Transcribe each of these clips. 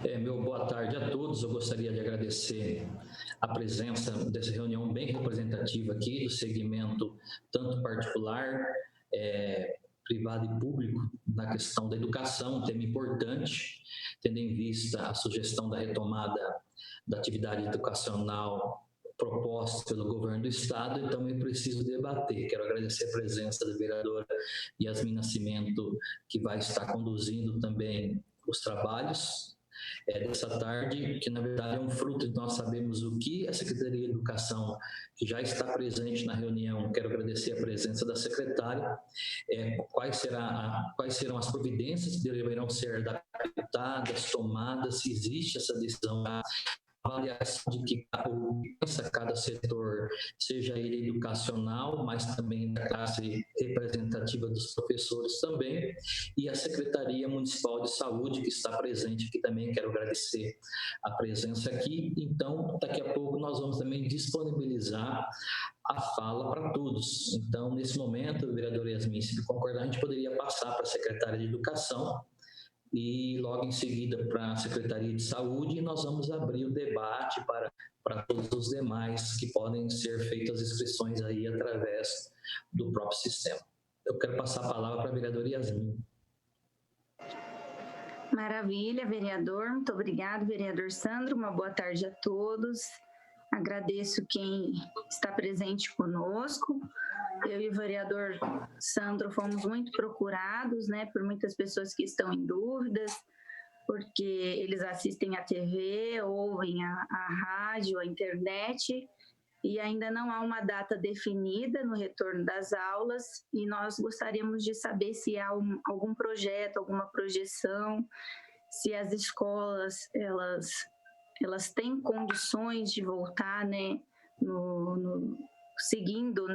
Meu boa tarde a todos. Eu gostaria de agradecer a presença dessa reunião bem representativa aqui do segmento tanto particular, privado e público na questão da educação, um tema importante, tendo em vista a sugestão da retomada da atividade educacional proposta pelo governo do estado, então eu preciso debater. Quero agradecer a presença da vereadora Yasmin Nascimento, que vai estar conduzindo também os trabalhos dessa tarde, que na verdade é um fruto de nós sabemos o que a Secretaria de Educação já está presente na reunião. Quero agradecer a presença da secretária, quais serão as providências que deverão ser adaptadas, tomadas, se existe essa decisão, avaliação de que cada setor, seja ele educacional, mas também da classe representativa dos professores também, e a Secretaria Municipal de Saúde, que está presente aqui também, quero agradecer a presença aqui. Então, daqui a pouco nós vamos também disponibilizar a fala para todos. Então, nesse momento, vereador Yasmin, se concordar, a gente poderia passar para a Secretaria de Educação, e logo em seguida para a Secretaria de Saúde, e nós vamos abrir o debate para todos os demais que podem ser feitas inscrições aí através do próprio sistema. Eu quero passar a palavra para a vereadora Yasmin. Maravilha, vereador. Muito obrigado, vereador Sandro. Uma boa tarde a todos. Agradeço quem está presente conosco. Eu e o vereador Sandro fomos muito procurados, por muitas pessoas que estão em dúvidas, porque eles assistem à TV, ouvem a rádio, a internet, e ainda não há uma data definida no retorno das aulas, e nós gostaríamos de saber se há algum projeto, alguma projeção, se as escolas, elas têm condições de voltar, seguindo,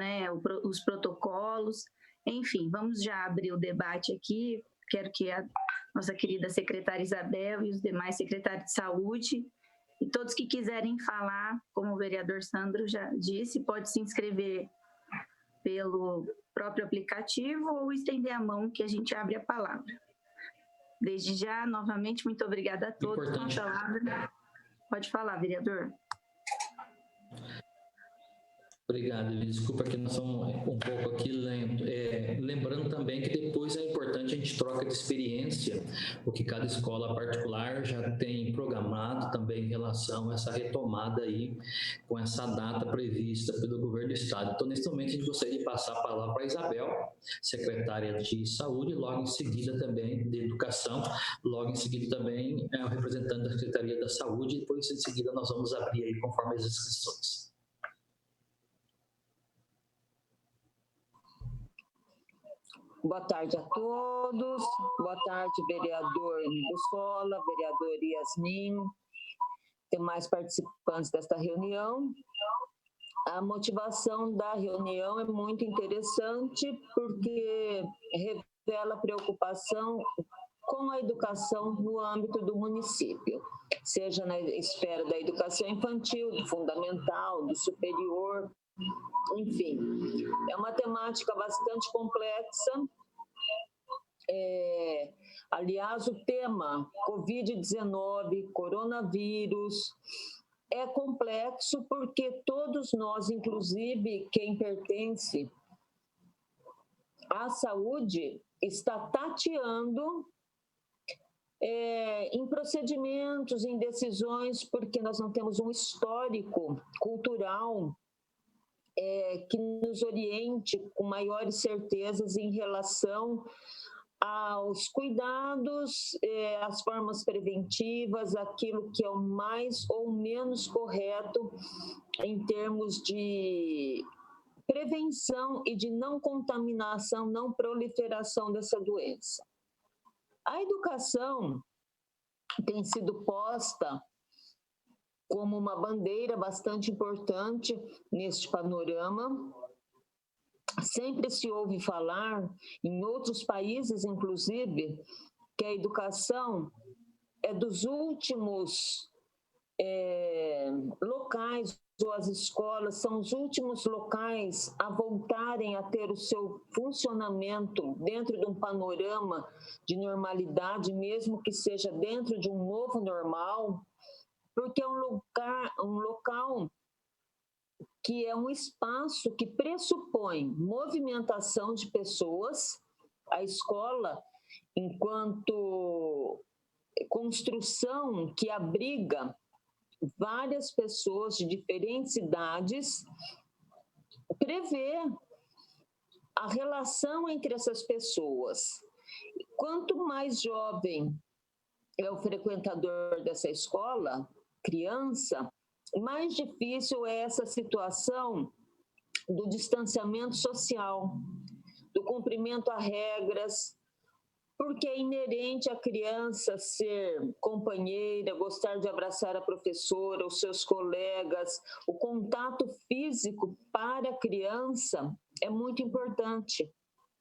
os protocolos. Enfim, vamos já abrir o debate aqui. Quero que a nossa querida secretária Isabel e os demais secretários de saúde e todos que quiserem falar, como o vereador Sandro já disse, pode se inscrever pelo próprio aplicativo ou estender a mão que a gente abre a palavra. Desde já, novamente, muito obrigada a todos. Com a palavra. Pode falar, vereador. Obrigado, desculpa que nós somos um pouco aqui lento. Lembrando também que depois é importante a gente troca de experiência, o que cada escola particular já tem programado também em relação a essa retomada aí, com essa data prevista pelo governo do estado. Então, nesse momento, a gente gostaria de passar a palavra para a Isabel, secretária de Saúde, logo em seguida também de Educação, logo em seguida também o representante da Secretaria da Saúde, e depois, em seguida, nós vamos abrir aí conforme as inscrições. Boa tarde a todos, boa tarde, vereador Bussola, vereador Yasmin, demais participantes desta reunião. A motivação da reunião é muito interessante porque revela preocupação com a educação no âmbito do município, seja na esfera da educação infantil, do fundamental, do superior. Enfim, é uma temática bastante complexa. Aliás, o tema Covid-19, coronavírus, é complexo porque todos nós, inclusive quem pertence à saúde, está tateando em procedimentos, em decisões, porque nós não temos um histórico cultural que nos oriente com maiores certezas em relação aos cuidados, às formas preventivas, aquilo que é o mais ou menos correto em termos de prevenção e de não contaminação, não proliferação dessa doença. A educação tem sido posta como uma bandeira bastante importante neste panorama. Sempre se ouve falar, em outros países inclusive, que a educação é dos últimos locais ou as escolas são os últimos locais a voltarem a ter o seu funcionamento dentro de um panorama de normalidade, mesmo que seja dentro de um novo normal, porque é um local que é um espaço que pressupõe movimentação de pessoas. A escola, enquanto construção que abriga várias pessoas de diferentes idades, prevê a relação entre essas pessoas. Quanto mais jovem é o frequentador dessa escola, criança, mais difícil é essa situação do distanciamento social, do cumprimento a regras, porque é inerente à criança ser companheira, gostar de abraçar a professora, os seus colegas. O contato físico para a criança é muito importante.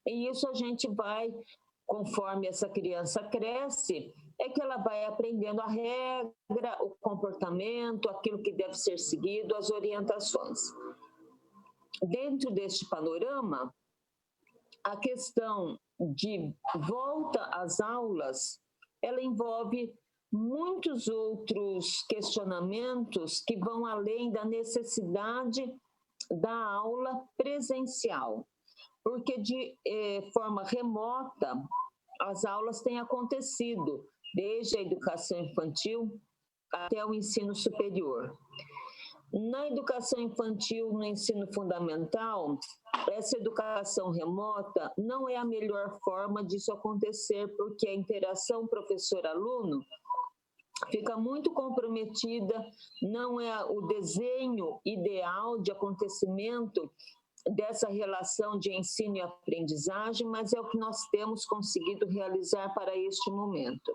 E isso a gente vai, conforme essa criança cresce, é que ela vai aprendendo a regra, o comportamento, aquilo que deve ser seguido, as orientações. Dentro deste panorama, a questão de volta às aulas, ela envolve muitos outros questionamentos que vão além da necessidade da aula presencial, porque de forma remota as aulas têm acontecido, desde a educação infantil até o ensino superior. Na educação infantil, no ensino fundamental, essa educação remota não é a melhor forma disso acontecer, porque a interação professor-aluno fica muito comprometida, não é o desenho ideal de acontecimento dessa relação de ensino e aprendizagem, mas é o que nós temos conseguido realizar para este momento.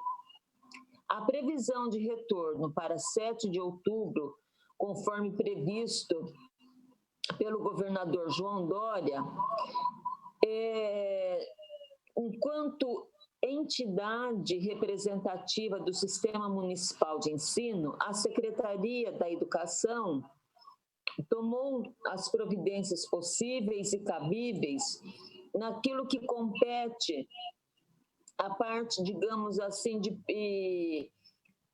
A previsão de retorno para 7 de outubro, conforme previsto pelo governador João Dória, enquanto entidade representativa do Sistema Municipal de Ensino, a Secretaria da Educação tomou as providências possíveis e cabíveis naquilo que compete a parte, digamos assim, de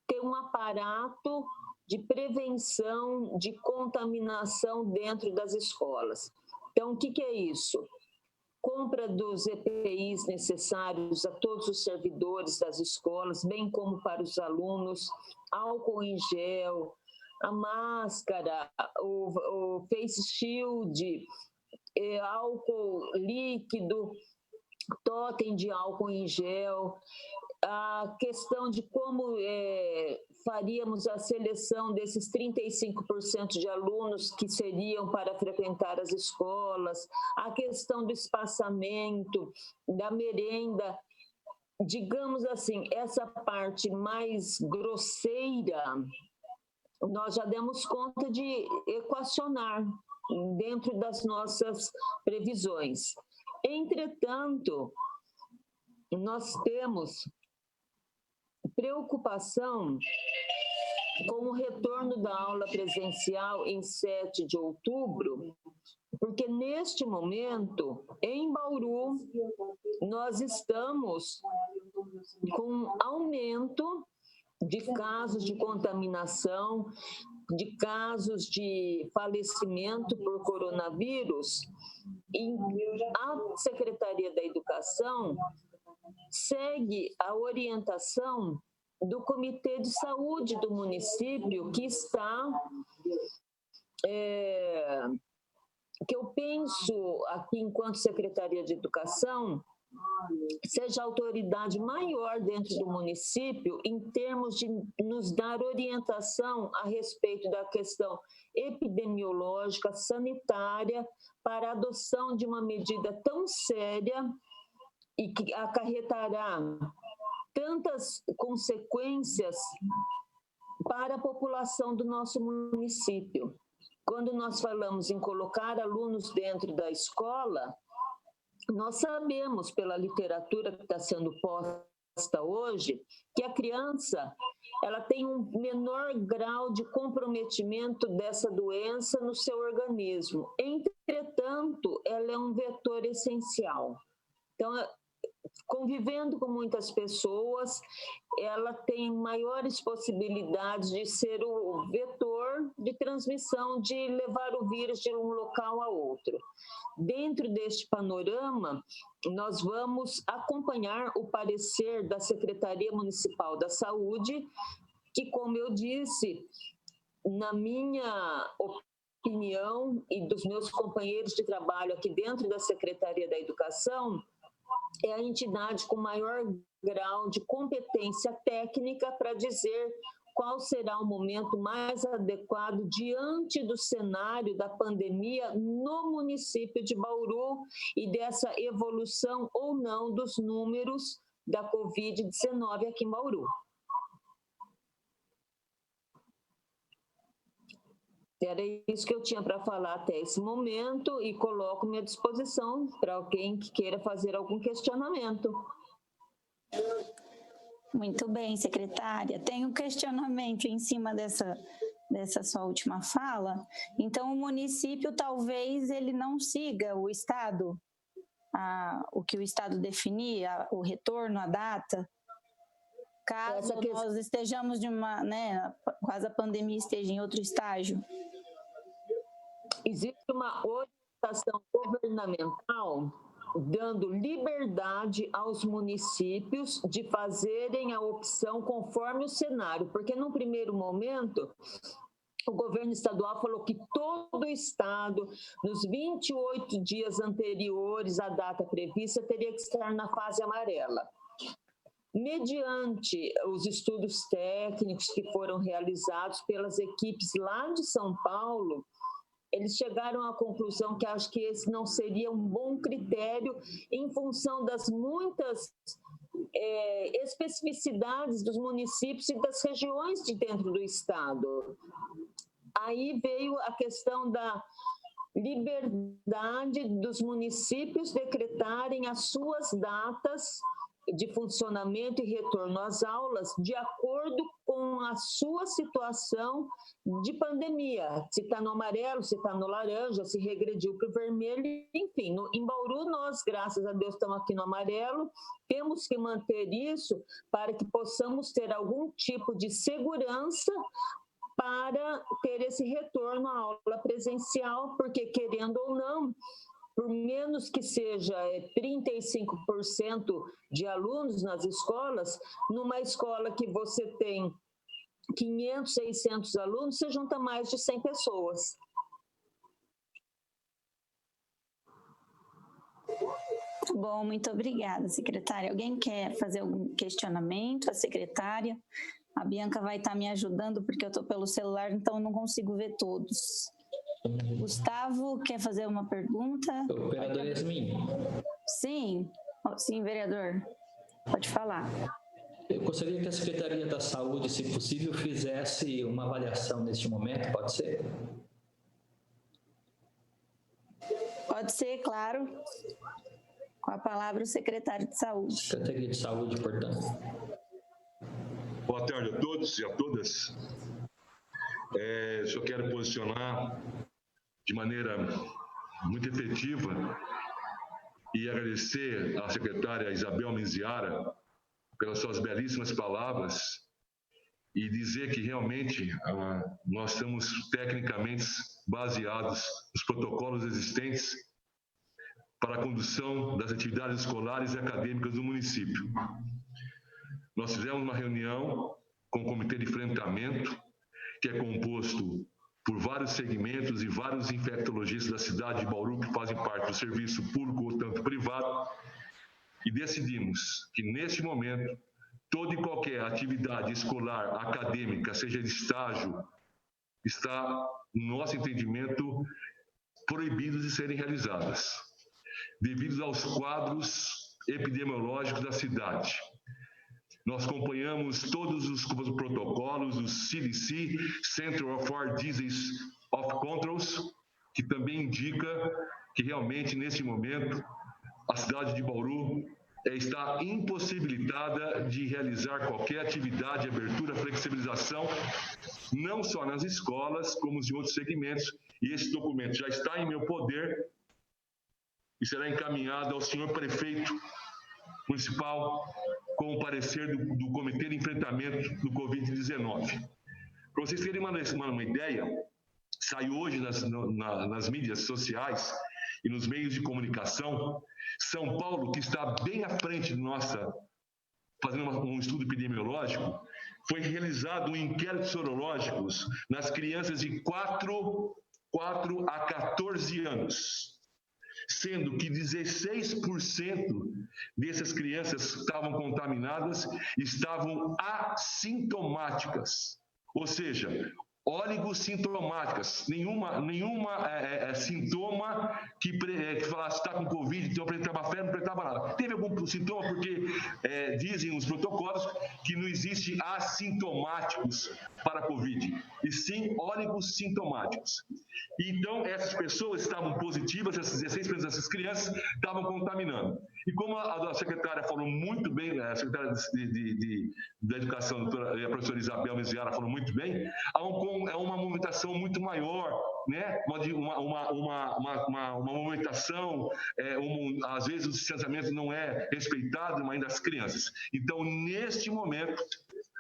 ter um aparato de prevenção de contaminação dentro das escolas. Então, o que é isso? Compra dos EPIs necessários a todos os servidores das escolas, bem como para os alunos, álcool em gel, a máscara, o face shield, álcool líquido, totem de álcool em gel, a questão de como faríamos a seleção desses 35% de alunos que seriam para frequentar as escolas, a questão do espaçamento, da merenda, digamos assim, essa parte mais grosseira, nós já demos conta de equacionar dentro das nossas previsões. Entretanto, nós temos preocupação com o retorno da aula presencial em 7 de outubro, porque neste momento, em Bauru, nós estamos com um aumento de casos de contaminação, de casos de falecimento por coronavírus, e a Secretaria da Educação segue a orientação do Comitê de Saúde do município, que está, que eu penso aqui enquanto Secretaria de Educação, seja a autoridade maior dentro do município em termos de nos dar orientação a respeito da questão epidemiológica, sanitária, para a adoção de uma medida tão séria e que acarretará tantas consequências para a população do nosso município. Quando nós falamos em colocar alunos dentro da escola, nós sabemos, pela literatura que está sendo posta hoje, que a criança ela tem um menor grau de comprometimento dessa doença no seu organismo. Entretanto, ela é um vetor essencial. Então, convivendo com muitas pessoas, ela tem maiores possibilidades de ser o vetor de transmissão, de levar o vírus de um local a outro. Dentro deste panorama, nós vamos acompanhar o parecer da Secretaria Municipal da Saúde, que, como eu disse, na minha opinião e dos meus companheiros de trabalho aqui dentro da Secretaria da Educação, é a entidade com maior grau de competência técnica para dizer qual será o momento mais adequado diante do cenário da pandemia no município de Bauru e dessa evolução ou não dos números da Covid-19 aqui em Bauru. Era isso que eu tinha para falar até esse momento e coloco-me à disposição para alguém que queira fazer algum questionamento. Muito bem, secretária. Tem um questionamento em cima dessa sua última fala. Então, o município talvez ele não siga o Estado, o que o Estado definir, o retorno, a data. Caso nós estejamos caso a pandemia esteja em outro estágio. Existe uma orientação governamental dando liberdade aos municípios de fazerem a opção conforme o cenário, porque num primeiro momento o governo estadual falou que todo o estado, nos 28 dias anteriores à data prevista, teria que estar na fase amarela. Mediante os estudos técnicos que foram realizados pelas equipes lá de São Paulo, eles chegaram à conclusão que acho que esse não seria um bom critério em função das muitas especificidades dos municípios e das regiões de dentro do estado. Aí veio a questão da liberdade dos municípios decretarem as suas datas de funcionamento e retorno às aulas de acordo com a sua situação de pandemia, se está no amarelo, se está no laranja, se regrediu para o vermelho, enfim. Em Bauru, nós, graças a Deus, estamos aqui no amarelo, temos que manter isso para que possamos ter algum tipo de segurança para ter esse retorno à aula presencial, porque, querendo ou não, por menos que seja 35% de alunos nas escolas, numa escola que você tem 500, 600 alunos, você junta mais de 100 pessoas. Bom, muito obrigada, secretária. Alguém quer fazer algum questionamento à secretária? A Bianca vai estar me ajudando, porque eu estou pelo celular, então eu não consigo ver todos. Gustavo, quer fazer uma pergunta? Vereador Yasmin. Sim, vereador. Pode falar. Eu gostaria que a Secretaria da Saúde, se possível, fizesse uma avaliação neste momento, pode ser? Pode ser, claro. Com a palavra o secretário de Saúde. Secretaria de Saúde, portanto. Boa tarde a todos e a todas. Só quero posicionar de maneira muito efetiva e agradecer à secretária Isabel Menziara pelas suas belíssimas palavras e dizer que realmente nós estamos tecnicamente baseados nos protocolos existentes para a condução das atividades escolares e acadêmicas do município. Nós fizemos uma reunião com o Comitê de Enfrentamento, que é composto por vários segmentos e vários infectologistas da cidade de Bauru que fazem parte do serviço público ou tanto privado, e decidimos que, neste momento, toda e qualquer atividade escolar, acadêmica, seja de estágio, está, no nosso entendimento, proibidas de serem realizadas, devido aos quadros epidemiológicos da cidade. Nós acompanhamos todos os protocolos, o CDC, Center for Disease of Controls, que também indica que realmente, nesse momento, a cidade de Bauru está impossibilitada de realizar qualquer atividade, abertura, flexibilização, não só nas escolas, como em outros segmentos. E esse documento já está em meu poder e será encaminhado ao senhor prefeito municipal com o parecer do Comitê de Enfrentamento do Covid-19. Para vocês terem uma ideia, saiu hoje nas mídias sociais e nos meios de comunicação, São Paulo, que está bem à frente de fazendo um estudo epidemiológico, foi realizado um inquérito sorológico nas crianças de 4 a 14 anos, sendo que 16% dessas crianças que estavam contaminadas estavam assintomáticas, ou seja, oligossintomáticas, nenhuma sintoma que falasse está com Covid, então apresentava febre, não apresentava nada. Teve algum sintoma porque dizem os protocolos que não existe assintomáticos para Covid, e sim oligossintomáticos. Então, essas pessoas estavam positivas, essas 16% dessas crianças estavam contaminando. E como a secretária falou muito bem, a secretária da Educação, a professora Isabel Meziara falou muito bem, é uma movimentação muito maior, né? Uma movimentação, às vezes o distanciamento não é respeitado ainda das crianças. Então, neste momento,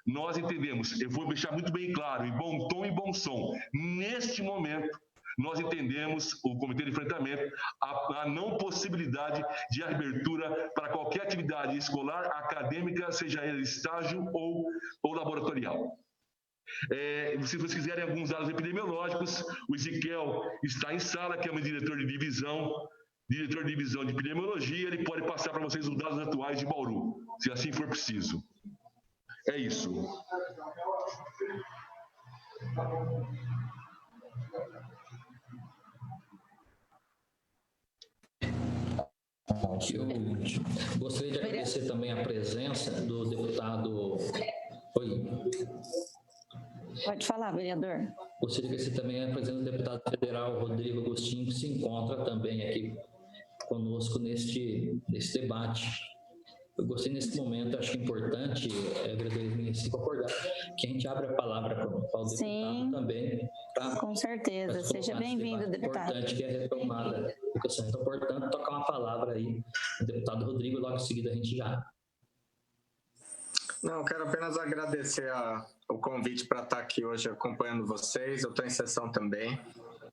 nós entendemos, eu vou deixar muito bem claro, em bom tom e bom som, neste momento, nós entendemos, o Comitê de Enfrentamento, a não possibilidade de abertura para qualquer atividade escolar, acadêmica, seja ele estágio ou laboratorial. Se vocês quiserem alguns dados epidemiológicos, o Ezequiel está em sala, que é o diretor de divisão de epidemiologia, ele pode passar para vocês os dados atuais de Bauru, se assim for preciso. É isso. Eu gostaria de agradecer também a presença do deputado... Oi. Pode falar, vereador. Gostaria de agradecer também a presença do deputado federal Rodrigo Agostinho, que se encontra também aqui conosco neste debate. Eu gostei nesse momento, acho que é importante, vereador, se concordar, que a gente abre a palavra para o deputado também. Com certeza. Seja bem-vindo, deputado. É importante que é retomada a educação. Então, portanto, tocar uma palavra aí, o deputado Rodrigo, logo em seguida a gente já... Não, quero apenas agradecer o convite para estar aqui hoje acompanhando vocês. Eu estou em sessão também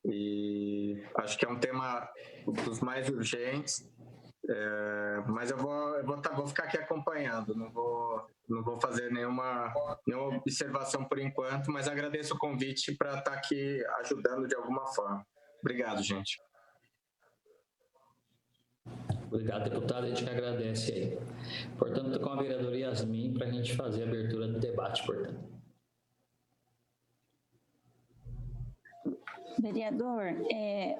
e acho que é um tema dos mais urgentes, mas eu vou ficar aqui acompanhando, não vou fazer nenhuma observação por enquanto, mas agradeço o convite para estar aqui ajudando de alguma forma. Obrigado, gente. Obrigado, deputado. A gente que agradece aí. Portanto, com a vereadora Yasmin, para a gente fazer a abertura do debate, portanto. Vereador,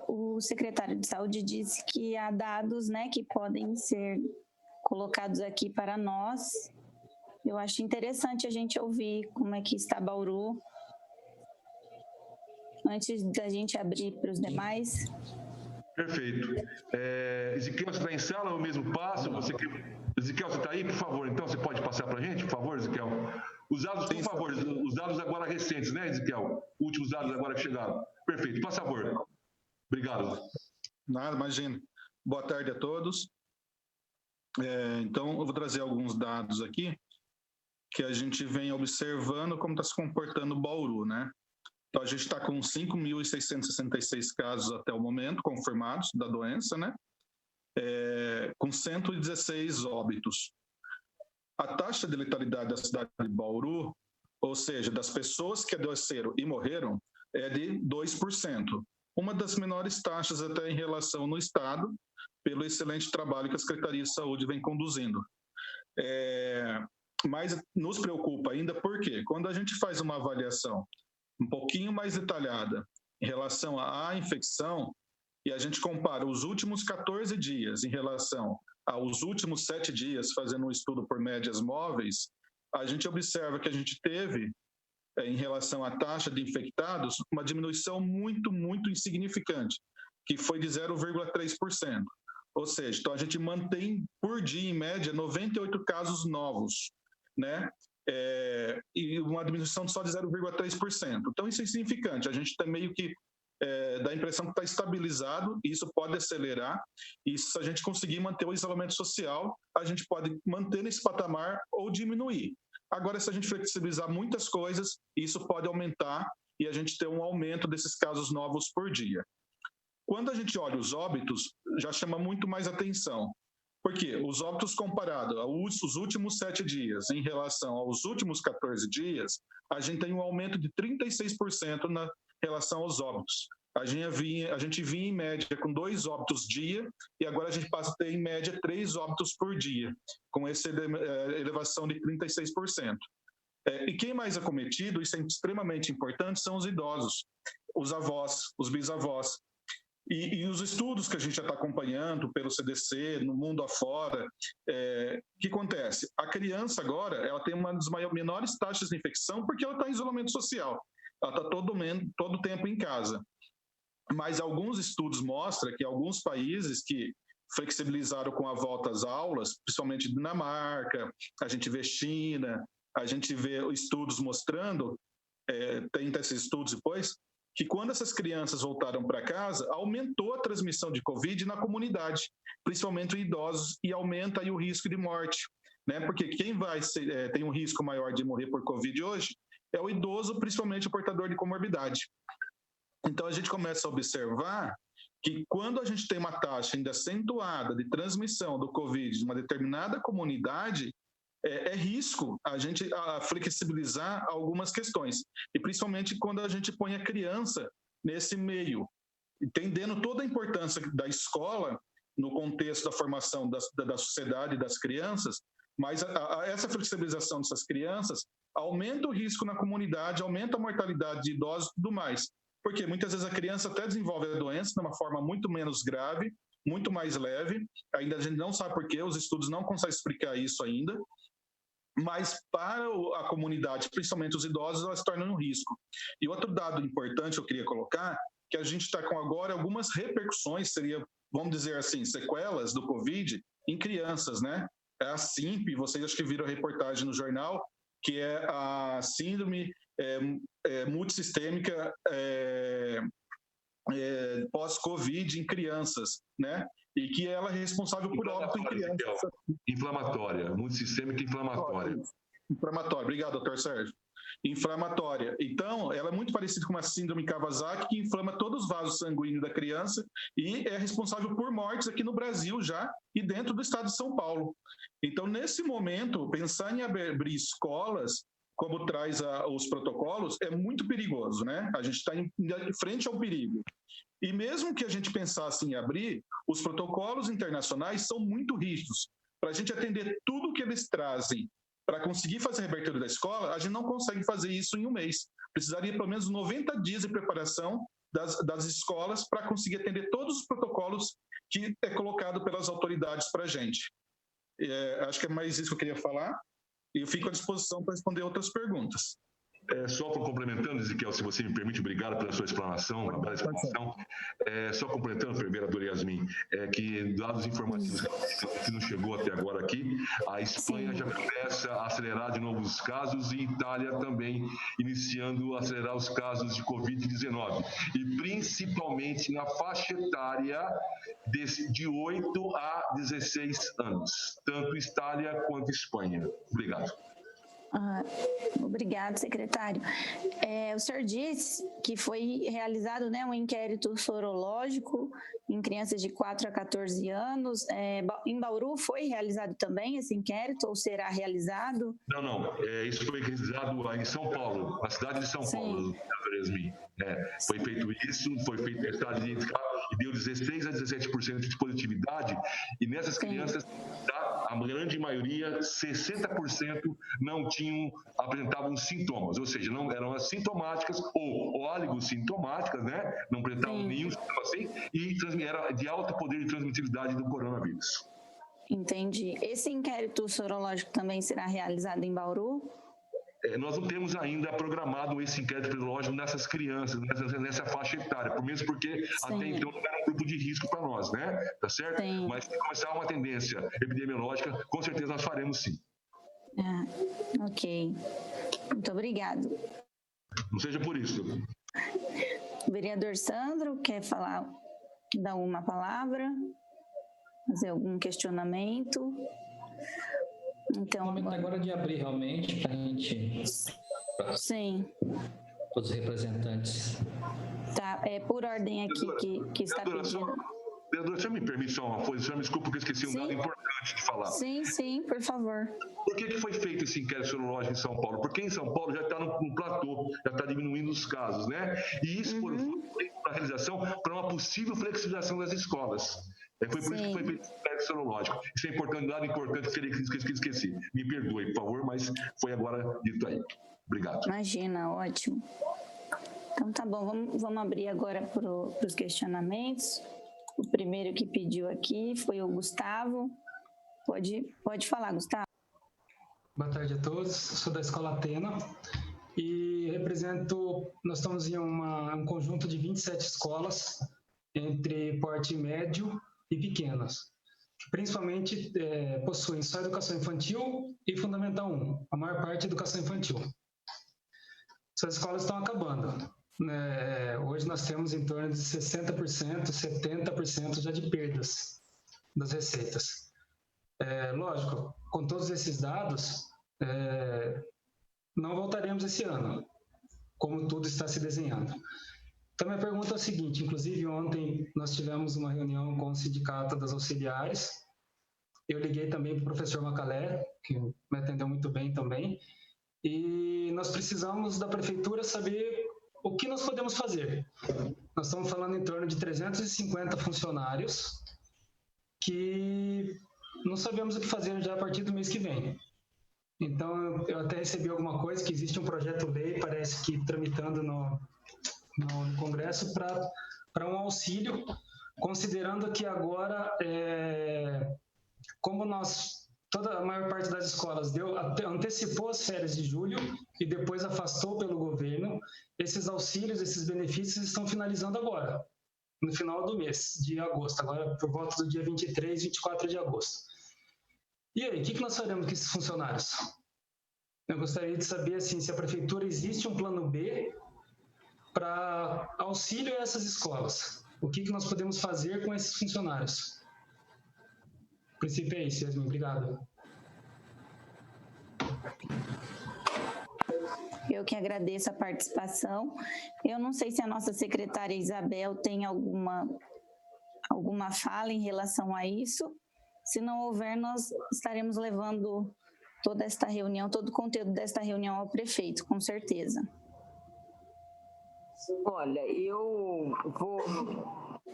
o secretário de Saúde disse que há dados, né, que podem ser colocados aqui para nós. Eu acho interessante a gente ouvir como é que está Bauru, antes da gente abrir para os demais. Perfeito. Ezequiel, você está em sala, eu mesmo passo? Ezequiel, você está aí? Por favor, então você pode passar para a gente, por favor, Ezequiel? Os dados, por favor, os dados agora recentes, né, Ezequiel? Últimos dados agora que chegaram. Perfeito, por favor. Obrigado. Nada, imagina. Boa tarde a todos. Então, eu vou trazer alguns dados aqui que a gente vem observando como está se comportando o Bauru, né? Então, a gente está com 5.666 casos até o momento, confirmados da doença, né? Com 116 óbitos. A taxa de letalidade da cidade de Bauru, ou seja, das pessoas que adoeceram e morreram, é de 2%. Uma das menores taxas até em relação no Estado, pelo excelente trabalho que a Secretaria de Saúde vem conduzindo. Mas nos preocupa ainda porque, quando a gente faz uma avaliação um pouquinho mais detalhada em relação à infecção, e a gente compara os últimos 14 dias em relação aos últimos 7 dias, fazendo um estudo por médias móveis, a gente observa que a gente teve, em relação à taxa de infectados, uma diminuição muito, muito insignificante, que foi de 0,3%. Ou seja, então a gente mantém por dia, em média, 98 casos novos, né? E uma diminuição só de 0,3%. Então isso é insignificante, a gente está meio que dá a impressão que está estabilizado, e isso pode acelerar, e se a gente conseguir manter o isolamento social, a gente pode manter nesse patamar ou diminuir. Agora, se a gente flexibilizar muitas coisas, isso pode aumentar e a gente ter um aumento desses casos novos por dia. Quando a gente olha os óbitos, já chama muito mais atenção. Por quê? Os óbitos comparados aos últimos 7 dias em relação aos últimos 14 dias, a gente tem um aumento de 36% na relação aos óbitos. A gente vinha em média com 2 óbitos dia e agora a gente passa a ter em média 3 óbitos por dia, com essa elevação de 36%. E quem mais é acometido, isso é extremamente importante, são os idosos, os avós, os bisavós. E os estudos que a gente já está acompanhando pelo CDC, no mundo afora, o que acontece? A criança agora, ela tem uma das menores taxas de infecção porque ela está em isolamento social. Ela está todo o tempo em casa. Mas alguns estudos mostram que alguns países que flexibilizaram com a volta às aulas, principalmente Dinamarca, a gente vê China, a gente vê estudos mostrando, tem esses estudos depois, que quando essas crianças voltaram para casa, aumentou a transmissão de Covid na comunidade, principalmente em idosos, e aumenta aí o risco de morte, né? Porque quem tem um risco maior de morrer por Covid hoje é o idoso, principalmente o portador de comorbidade. Então a gente começa a observar que quando a gente tem uma taxa ainda acentuada de transmissão do Covid de uma determinada comunidade, é risco a gente flexibilizar algumas questões, e principalmente quando a gente põe a criança nesse meio, entendendo toda a importância da escola no contexto da formação da sociedade e das crianças, mas essa flexibilização dessas crianças aumenta o risco na comunidade, aumenta a mortalidade de idosos e tudo mais, porque muitas vezes a criança até desenvolve a doença de uma forma muito menos grave, muito mais leve, ainda a gente não sabe por quê, os estudos não conseguem explicar isso ainda, mas para a comunidade, principalmente os idosos, ela se torna um risco. E outro dado importante eu queria colocar, que a gente está com agora algumas repercussões, seria, vamos dizer assim, sequelas do Covid em crianças, né? É a SIMP, vocês acho que viram a reportagem no jornal, que é a síndrome multissistêmica pós-Covid em crianças, né? E que ela é responsável por óbito em crianças. Inflamatória, multissistêmica inflamatória. Inflamatória, obrigado, doutor Sérgio. Inflamatória. Então, ela é muito parecida com uma síndrome Kawasaki, que inflama todos os vasos sanguíneos da criança e é responsável por mortes aqui no Brasil já e dentro do estado de São Paulo. Então, nesse momento, pensar em abrir escolas, como traz os protocolos, é muito perigoso, né? A gente está em frente ao perigo. E mesmo que a gente pensasse em abrir, os protocolos internacionais são muito rígidos. Para a gente atender tudo que eles trazem para conseguir fazer a reabertura da escola, a gente não consegue fazer isso em um mês. Precisaria pelo menos 90 dias de preparação das escolas para conseguir atender todos os protocolos que é colocado pelas autoridades para a gente. Acho que é mais isso que eu queria falar. E eu fico à disposição para responder outras perguntas. Só complementando, Ezequiel, se você me permite, obrigado pela sua explanação, uma bela explanação. Só complementando, vereador Yasmin, que dados informativos que nos chegou até agora aqui, a Espanha já começa a acelerar de novo os casos e Itália também iniciando a acelerar os casos de Covid-19, e principalmente na faixa etária de 8 a 16 anos, tanto Itália quanto Espanha. Obrigado. Obrigado, secretário. O senhor disse que foi realizado, né, um inquérito sorológico em crianças de 4 a 14 anos. Em Bauru foi realizado também esse inquérito ou será realizado? Não. Isso foi realizado em São Paulo, na cidade de São Paulo, Yasmin. Foi feito isso, foi feito testado e deu 16 a 17% de positividade, e nessas crianças, a grande maioria, 60% não apresentavam sintomas, ou seja, não eram assintomáticas ou oligossintomáticas, né? Não apresentavam nenhum sintoma assim, e era de alto poder de transmissibilidade do coronavírus. Entendi. Esse inquérito sorológico também será realizado em Bauru? nós não temos ainda programado esse inquérito epidemiológico nessas crianças, nessa faixa etária, mesmo porque Sim. até então não era um grupo de risco para nós, né? Tá certo? Sim. Mas se começar uma tendência epidemiológica, com certeza nós faremos sim. Ok. Muito obrigado. Não seja por isso. O vereador Sandro quer falar, dar uma palavra, fazer algum questionamento? Então, O momento agora de abrir realmente para a gente, sim, todos os representantes. tá. Por ordem aqui que está pedindo. Vereador, você me permite só uma coisa? Só me desculpa porque eu esqueci um dado importante de falar. Sim, por favor. Por que foi feito esse inquérito sorológico em São Paulo? Porque em São Paulo já está no platô, já está diminuindo os casos, né? E isso foi a realização para uma possível flexibilização das escolas. Foi por isso que foi feito esse inquérito sorológico. Isso é importante, um dado importante que esqueci. Me perdoe, por favor, mas foi agora dito aí. Obrigado. Imagina, ótimo. Então tá bom, vamos abrir agora para os questionamentos. O primeiro que pediu aqui foi o Gustavo. Pode falar, Gustavo. Boa tarde a todos, sou da Escola Atena e nós estamos em um conjunto de 27 escolas, entre porte médio e pequenas, que principalmente possuem só educação infantil e fundamental 1, a maior parte é educação infantil. Essas escolas estão acabando. Hoje nós temos em torno de 60%, 70% já de perdas das receitas. Lógico, com todos esses dados, não voltaremos esse ano, como tudo está se desenhando. Então, minha pergunta é a seguinte, inclusive ontem nós tivemos uma reunião com o Sindicato das Auxiliares, eu liguei também para o professor Macalé, que me atendeu muito bem também, e nós precisamos da prefeitura saber o que nós podemos fazer. Nós estamos falando em torno de 350 funcionários que não sabemos o que fazer já a partir do mês que vem. Então, eu até recebi alguma coisa, que existe um projeto-lei, parece que tramitando no Congresso, para um auxílio, considerando que agora, como toda a maior parte das escolas antecipou as férias de julho e depois afastou pelo governo, esses auxílios, esses benefícios estão finalizando agora, no final do mês de agosto, agora por volta do dia 23, 24 de agosto. E aí, o que nós faremos com esses funcionários? Eu gostaria de saber assim, se a prefeitura existe um plano B para auxílio a essas escolas. O que nós podemos fazer com esses funcionários? O princípio é esse, Yasmin. Obrigado. Eu que agradeço a participação. Eu não sei se a nossa secretária Isabel tem alguma fala em relação a isso. Se não houver, nós estaremos levando toda esta reunião, todo o conteúdo desta reunião ao prefeito, com certeza. Olha, eu vou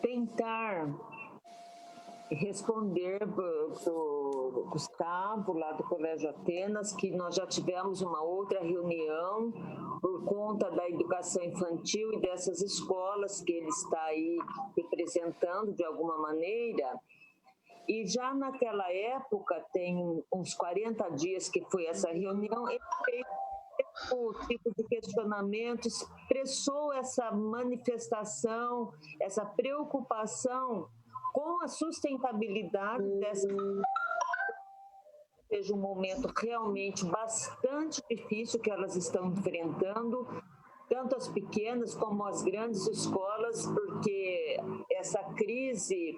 tentar responder para o Gustavo, lá do Colégio Atenas, que nós já tivemos uma outra reunião por conta da educação infantil e dessas escolas que ele está aí representando de alguma maneira. E já naquela época, tem uns 40 dias que foi essa reunião, ele fez o tipo de questionamento, expressou essa manifestação, essa preocupação com a sustentabilidade dessa. Seja um momento realmente bastante difícil que elas estão enfrentando, tanto as pequenas como as grandes escolas, porque essa crise,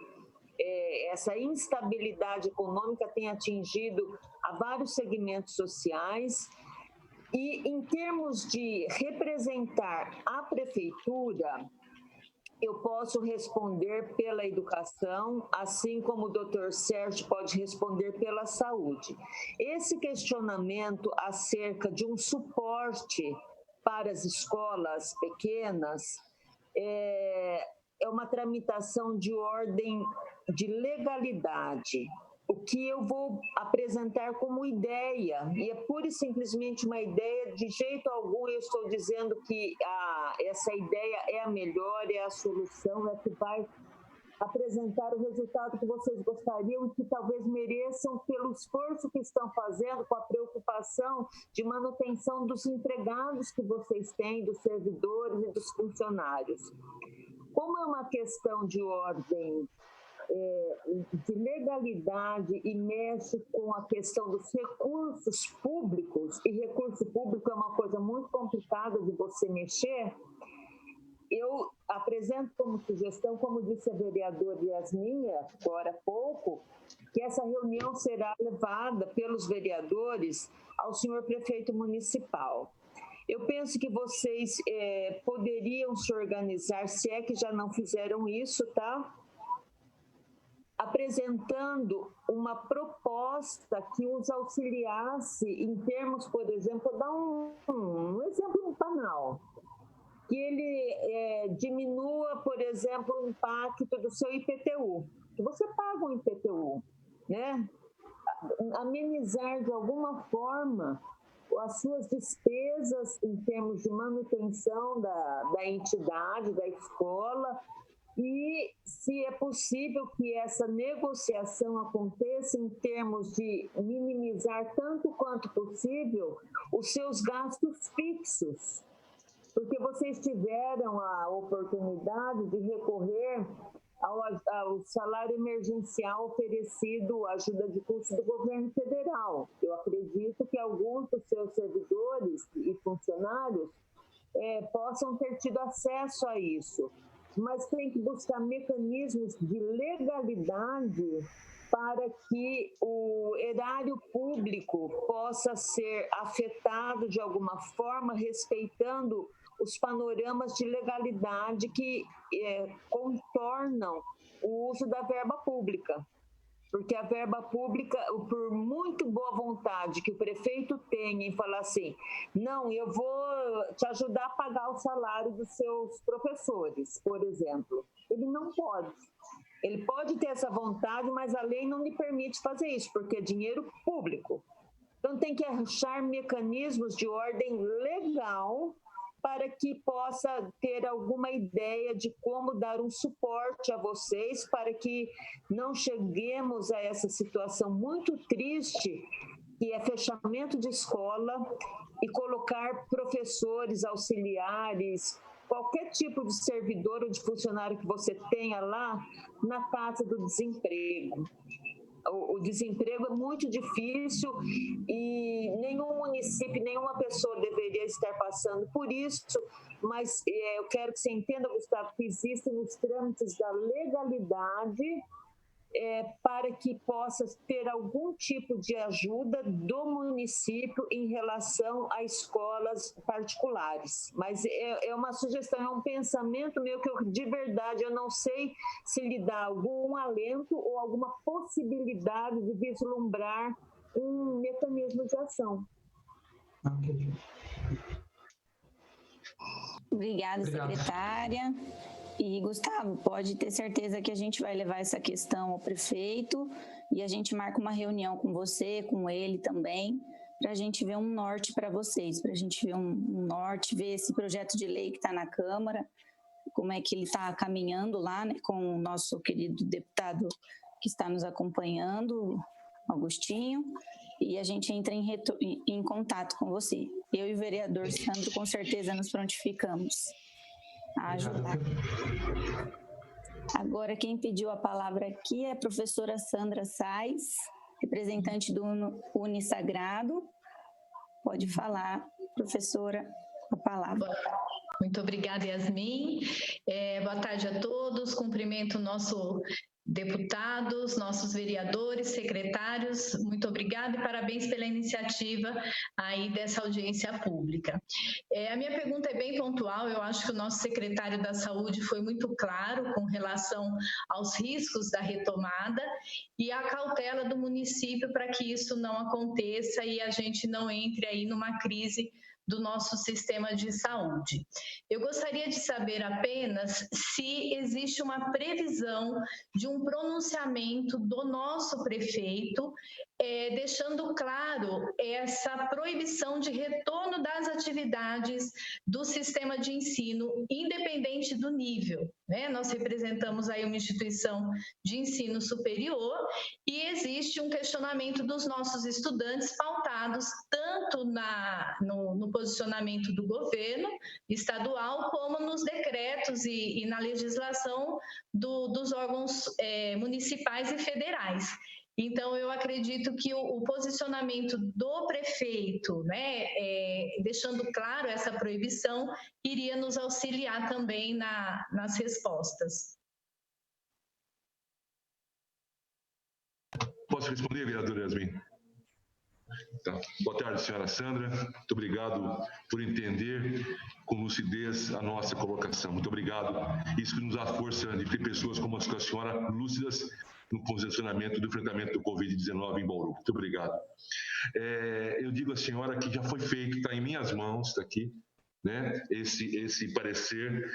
essa instabilidade econômica tem atingido a vários segmentos sociais. E em termos de representar a prefeitura, eu posso responder pela educação, assim como o doutor Sérgio pode responder pela saúde. Esse questionamento acerca de um suporte para as escolas pequenas é uma tramitação de ordem de legalidade. O que eu vou apresentar como ideia, e é pura e simplesmente uma ideia, de jeito algum eu estou dizendo que essa ideia é a melhor, é a solução, é que vai apresentar o resultado que vocês gostariam e que talvez mereçam pelo esforço que estão fazendo, com a preocupação de manutenção dos empregados que vocês têm, dos servidores e dos funcionários. Como é uma questão de ordem de legalidade e mexe com a questão dos recursos públicos, e recurso público é uma coisa muito complicada de você mexer, eu apresento como sugestão, como disse a vereadora Yasmin agora há pouco, que essa reunião será levada pelos vereadores ao senhor prefeito municipal. Eu penso que vocês poderiam se organizar, se é que já não fizeram isso, tá? Apresentando uma proposta que os auxiliasse em termos, por exemplo, vou dar um exemplo banal, que ele diminua, por exemplo, o impacto do seu IPTU, que você paga um IPTU, né? Amenizar de alguma forma as suas despesas em termos de manutenção da entidade, da escola, e se é possível que essa negociação aconteça em termos de minimizar tanto quanto possível os seus gastos fixos, porque vocês tiveram a oportunidade de recorrer ao salário emergencial oferecido, ajuda de custo do governo federal. Eu acredito que alguns dos seus servidores e funcionários possam ter tido acesso a isso, mas tem que buscar mecanismos de legalidade para que o erário público possa ser afetado de alguma forma, respeitando os panoramas de legalidade que contornam o uso da verba pública. Porque a verba pública, por muito boa vontade que o prefeito tenha em falar assim, não, eu vou te ajudar a pagar o salário dos seus professores, por exemplo, ele não pode. Ele pode ter essa vontade, mas a lei não lhe permite fazer isso, porque é dinheiro público. Então tem que achar mecanismos de ordem legal para que possa ter alguma ideia de como dar um suporte a vocês para que não cheguemos a essa situação muito triste, que é fechamento de escola e colocar professores, auxiliares, qualquer tipo de servidor ou de funcionário que você tenha lá na casa do desemprego. O desemprego é muito difícil e nenhum município, nenhuma pessoa deveria estar passando por isso, mas eu quero que você entenda, Gustavo, que existem os trâmites da legalidade para que possa ter algum tipo de ajuda do município em relação a escolas particulares. Mas é uma sugestão, é um pensamento meu que de verdade eu não sei se lhe dá algum alento ou alguma possibilidade de vislumbrar um mecanismo de ação. Obrigada, secretária. E, Gustavo, pode ter certeza que a gente vai levar essa questão ao prefeito e a gente marca uma reunião com você, com ele também, para a gente ver um norte para vocês, para a gente ver um norte, ver esse projeto de lei que está na Câmara, como é que ele está caminhando lá, né, com o nosso querido deputado que está nos acompanhando, Augustinho, e a gente entra em contato com você. Eu e o vereador Sandro, com certeza, nos prontificamos a ajudar. Agora, quem pediu a palavra aqui é a professora Sandra Sais, representante do Unisagrado. Pode falar, professora, a palavra. Muito obrigada, Yasmin. Boa tarde a todos. Cumprimento o nosso deputados, nossos vereadores, secretários, muito obrigada e parabéns pela iniciativa aí dessa audiência pública. A minha pergunta é bem pontual, eu acho que o nosso secretário da Saúde foi muito claro com relação aos riscos da retomada e a cautela do município para que isso não aconteça e a gente não entre aí numa crise do nosso sistema de saúde. Eu gostaria de saber apenas se existe uma previsão de um pronunciamento do nosso prefeito, deixando claro essa proibição de retorno das atividades do sistema de ensino, independente do nível, né? Nós representamos aí uma instituição de ensino superior e existe um questionamento dos nossos estudantes pautados tanto no posicionamento do governo estadual como nos decretos e na legislação dos órgãos municipais e federais. Então, eu acredito que o posicionamento do prefeito, né, deixando claro essa proibição, iria nos auxiliar também nas respostas. Posso responder, vereadora Yasmin? Tá. Boa tarde, senhora Sandra. Muito obrigado por entender com lucidez a nossa colocação. Muito obrigado. Isso que nos dá força de ter pessoas como a senhora lúcidas no posicionamento do enfrentamento do Covid-19 em Bauru. Muito obrigado. Eu digo à senhora que já foi feito, está em minhas mãos, está aqui, né, esse parecer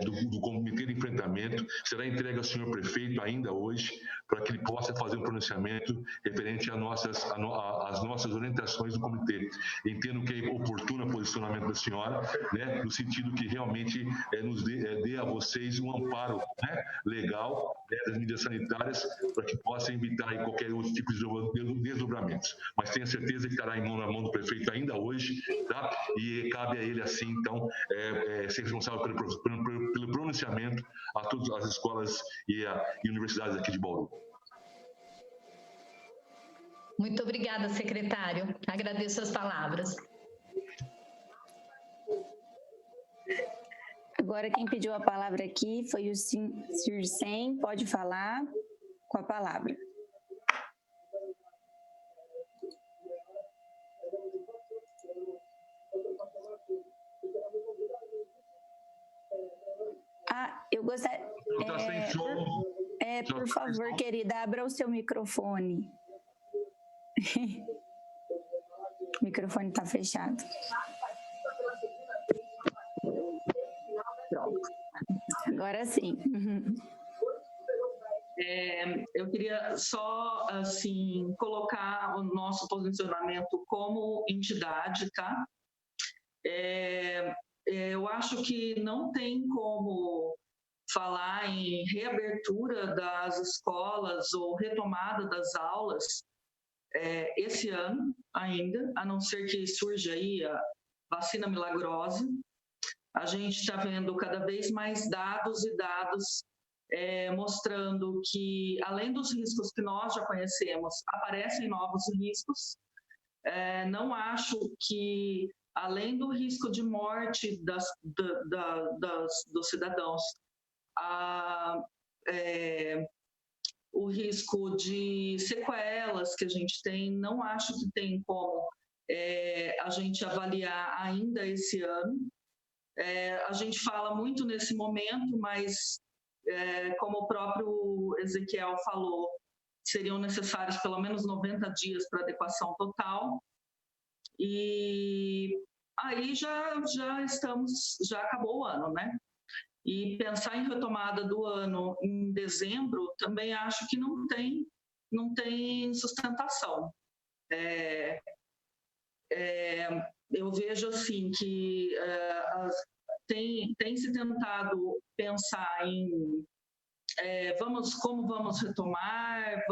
do Comitê de Enfrentamento, será entregue ao senhor prefeito ainda hoje, para que ele possa fazer um pronunciamento referente às nossas orientações do comitê. Entendo que é oportuno o posicionamento da senhora, né, no sentido que realmente nos dê a vocês um amparo, né, legal, né, das medidas sanitárias, para que possa evitar aí qualquer outro tipo de desdobramentos. Mas tenha certeza que estará na mão do prefeito ainda hoje, tá? E cabe a ele, assim, então, ser responsável pelo pronunciamento a todas as escolas e universidades aqui de Bauru. Muito obrigada, secretário. Agradeço as palavras. Agora, quem pediu a palavra aqui foi o Circem. Pode falar com a palavra. Eu gostaria... por favor, querida, abra o seu microfone. O microfone está fechado. Agora sim. Eu queria só, assim, colocar o nosso posicionamento como entidade, tá? Eu acho que não tem como falar em reabertura das escolas ou retomada das aulas esse ano ainda, a não ser que surja aí a vacina milagrosa. A gente está vendo cada vez mais dados e dados mostrando que, além dos riscos que nós já conhecemos, aparecem novos riscos. Não acho que, além do risco de morte dos cidadãos, o risco de sequelas que a gente tem, não acho que tem como a gente avaliar ainda esse ano. A gente fala muito nesse momento, mas como o próprio Ezequiel falou, seriam necessários pelo menos 90 dias para adequação total. E aí já acabou o ano, né? E pensar em retomada do ano em dezembro também acho que não tem sustentação. Eu vejo assim que tem se tentado pensar em como vamos retomar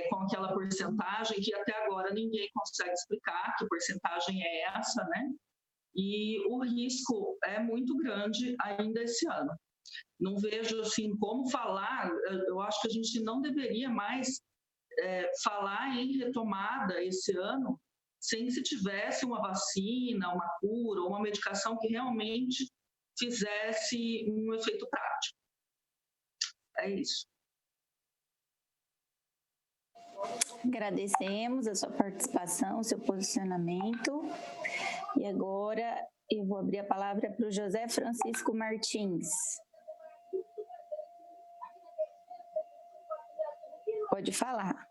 com aquela porcentagem que até agora ninguém consegue explicar que porcentagem é essa, né? E o risco é muito grande ainda esse ano. Não vejo assim como falar, eu acho que a gente não deveria mais falar em retomada esse ano sem se tivesse uma vacina, uma cura, uma medicação que realmente fizesse um efeito prático. É isso. Agradecemos a sua participação, o seu posicionamento. E agora eu vou abrir a palavra para o José Francisco Martins. Pode falar.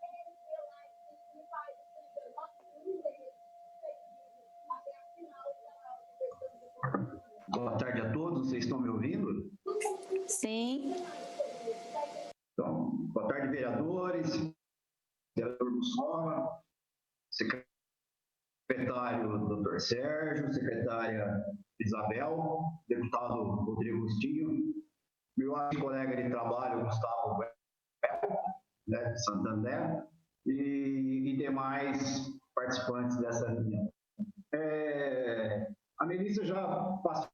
Boa tarde a todos, vocês estão me ouvindo? Sim. Então, boa tarde, vereadores, vereador Bussola, secretário Dr. Sérgio, secretária Isabel, deputado Rodrigo Agostinho, meu amigo colega de trabalho Gustavo Guerra, né, de Santander, e demais participantes dessa reunião. A Melissa já passou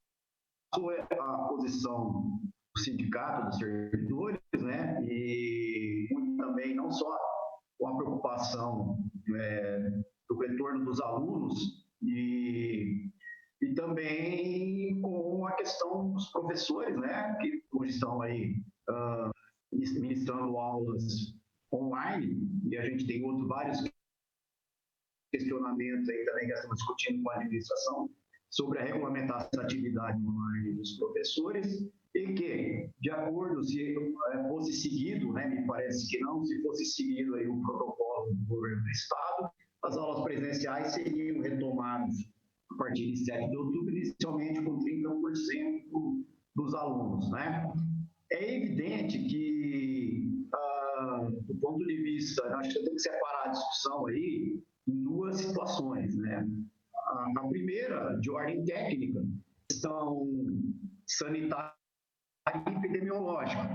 a posição do sindicato dos servidores, né, e também não só com a preocupação do retorno dos alunos e também com a questão dos professores, né, que hoje estão aí ministrando aulas online, e a gente tem vários questionamentos aí também que estamos discutindo com a administração sobre a regulamentação da atividade online dos professores, e que, de acordo, se fosse seguido, né, me parece que não, se fosse seguido aí o protocolo do governo do Estado, as aulas presenciais seriam retomadas a partir de 7 de outubro, inicialmente com 30% dos alunos, né? É evidente que, do ponto de vista, acho que eu tenho que separar a discussão aí em duas situações, né? A primeira, de ordem técnica, questão sanitária e epidemiológica.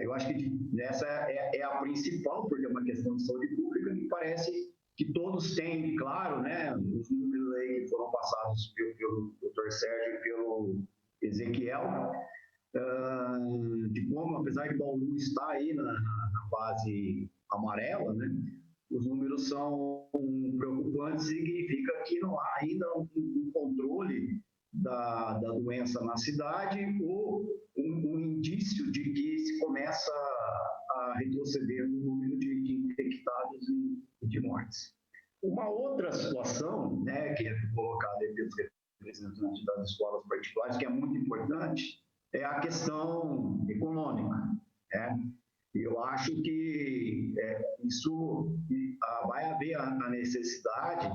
Eu acho que essa é a principal, porque é uma questão de saúde pública, me parece que todos têm, claro, né, os números aí que foram passados pelo Dr. Sérgio e pelo Ezequiel, de como, apesar de Bauru estar aí na fase amarela, né, os números são preocupantes, significa que não há ainda um controle da doença na cidade ou um indício de que se começa a retroceder no número de infectados e de mortes. Uma outra situação, né, que é colocada pelos representantes das escolas particulares, que é muito importante, é a questão econômica, né? Eu acho que isso vai haver a necessidade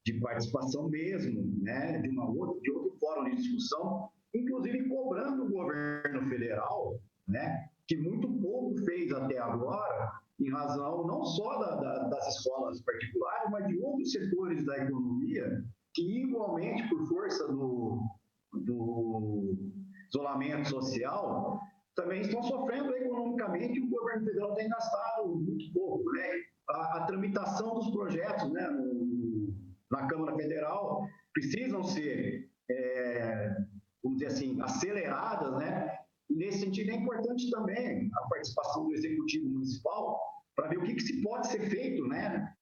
de participação mesmo, né, de outro fórum de discussão, inclusive cobrando o governo federal, né, que muito pouco fez até agora, em razão não só das escolas particulares, mas de outros setores da economia, que igualmente, por força do isolamento social, também estão sofrendo economicamente, e o governo federal tem gastado muito pouco, né? A tramitação dos projetos, né, na Câmara Federal precisam ser, vamos dizer assim, aceleradas, né? E nesse sentido é importante também a participação do Executivo Municipal para ver o que se pode ser feito, né?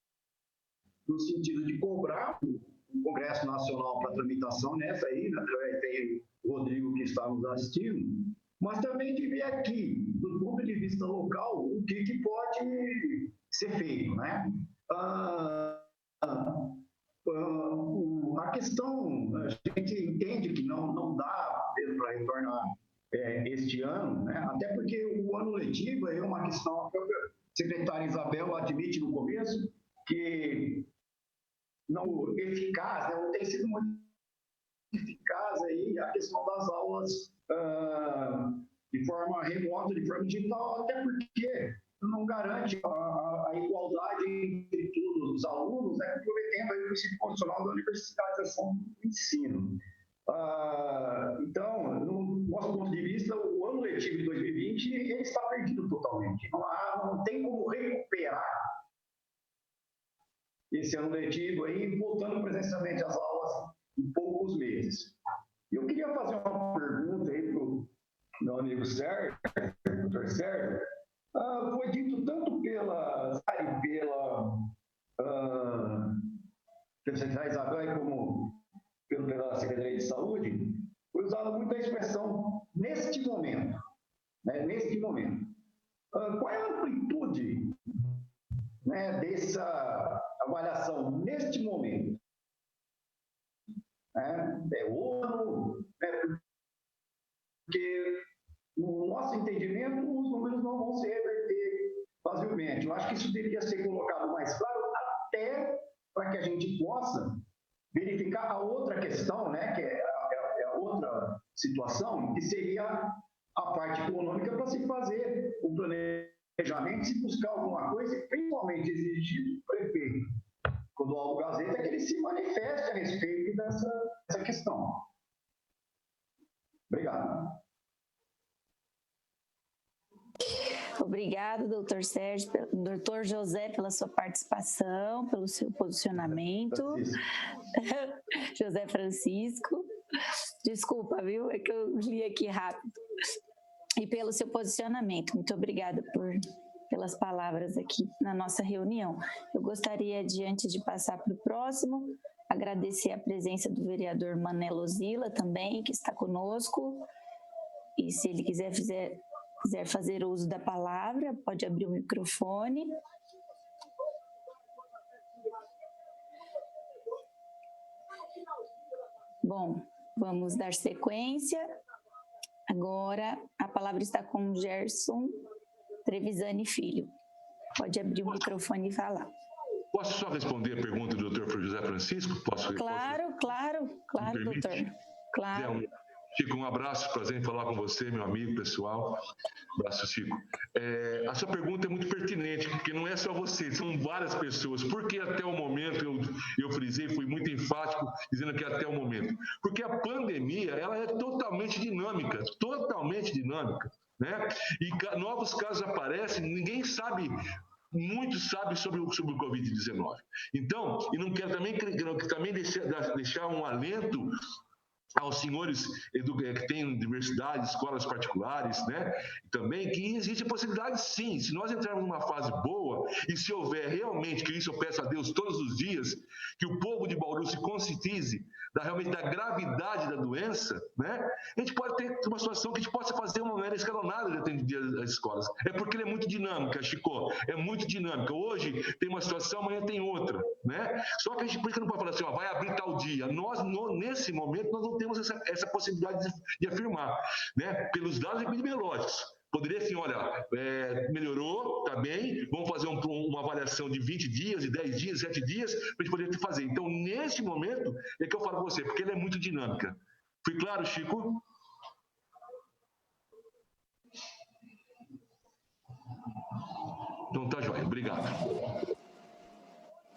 No sentido de cobrar o Congresso Nacional para tramitação nessa aí, né? Tem o Rodrigo que está nos assistindo, mas também de ver aqui, do ponto de vista local, o que pode ser feito, né? A questão, a gente entende que não dá mesmo para retornar este ano, né? Até porque o ano letivo é uma questão, a própria secretária Isabel admite no começo que não eficaz, né? Não tem sido muito eficaz aí a questão das aulas de forma remota, de forma digital, até porque não garante a igualdade entre todos os alunos, né, comprometendo aí o princípio constitucional da universitarização do ensino. Então, no nosso ponto de vista, o ano letivo de 2020 ele está perdido totalmente. Não tem como recuperar esse ano letivo aí, voltando presencialmente às aulas em poucos meses. Eu queria fazer uma pergunta aí para o meu amigo Sérgio, Dr. Sérgio. Foi dito tanto pela secretária Isabel como pela Secretaria de Saúde, foi usada muito a expressão neste momento. Né, neste momento. Qual é a amplitude, né, dessa avaliação neste momento? É o ano, né, porque no nosso entendimento os números não vão se reverter facilmente. Eu acho que isso deveria ser colocado mais claro, até para que a gente possa verificar a outra questão, né, que é a outra situação, que seria a parte econômica para se fazer o planejamento, se buscar alguma coisa, e principalmente exigir do prefeito, Clodoaldo Gazeta, que ele se manifeste a respeito dessa questão. Obrigado. Obrigado, doutor Sérgio, doutor José, pela sua participação, pelo seu posicionamento. José Francisco. Desculpa, viu? É que eu li aqui rápido. E pelo seu posicionamento. Muito obrigada pelas palavras aqui na nossa reunião. Eu gostaria de, antes de passar para o próximo, agradecer a presença do vereador Manelo Zila também, que está conosco. E se ele quiser fazer uso da palavra, pode abrir o microfone. Bom, vamos dar sequência. Agora, a palavra está com Gerson Trevisani Filho. Pode abrir o microfone e falar. Posso só responder a pergunta do doutor José Francisco? Claro, doutor. Claro. Chico, um abraço, prazer em falar com você, meu amigo pessoal. Abraço, Chico. A sua pergunta é muito pertinente, porque não é só você, são várias pessoas. Por que até o momento, eu frisei, fui muito enfático, dizendo que até o momento? Porque a pandemia, ela é totalmente dinâmica, né? E novos casos aparecem, ninguém sabe... Muito sabe sobre o Covid-19. Então, e não quero também deixar um alento aos senhores que têm universidades, escolas particulares, né? Também que existe a possibilidade, sim, se nós entrarmos numa fase boa e se houver realmente, que isso eu peço a Deus todos os dias, que o povo de Bauru se conscientize realmente da gravidade da doença, né? A gente pode ter uma situação que a gente possa fazer uma maneira escalonada de atender as escolas. É porque ele é muito dinâmica, Chico, é muito dinâmica. Hoje tem uma situação, amanhã tem outra, né? Só que a gente por que não pode falar assim, vai abrir tal dia. Nesse momento, nós não temos essa possibilidade de afirmar, né? Pelos dados epidemiológicos. Poderia assim, olha, melhorou, tá bem, vamos fazer uma avaliação de 20 dias, de 10 dias, 7 dias, para a gente poder fazer. Então, neste momento, é que eu falo para você, porque ela é muito dinâmica. Fui claro, Chico? Então, tá joia. Obrigado.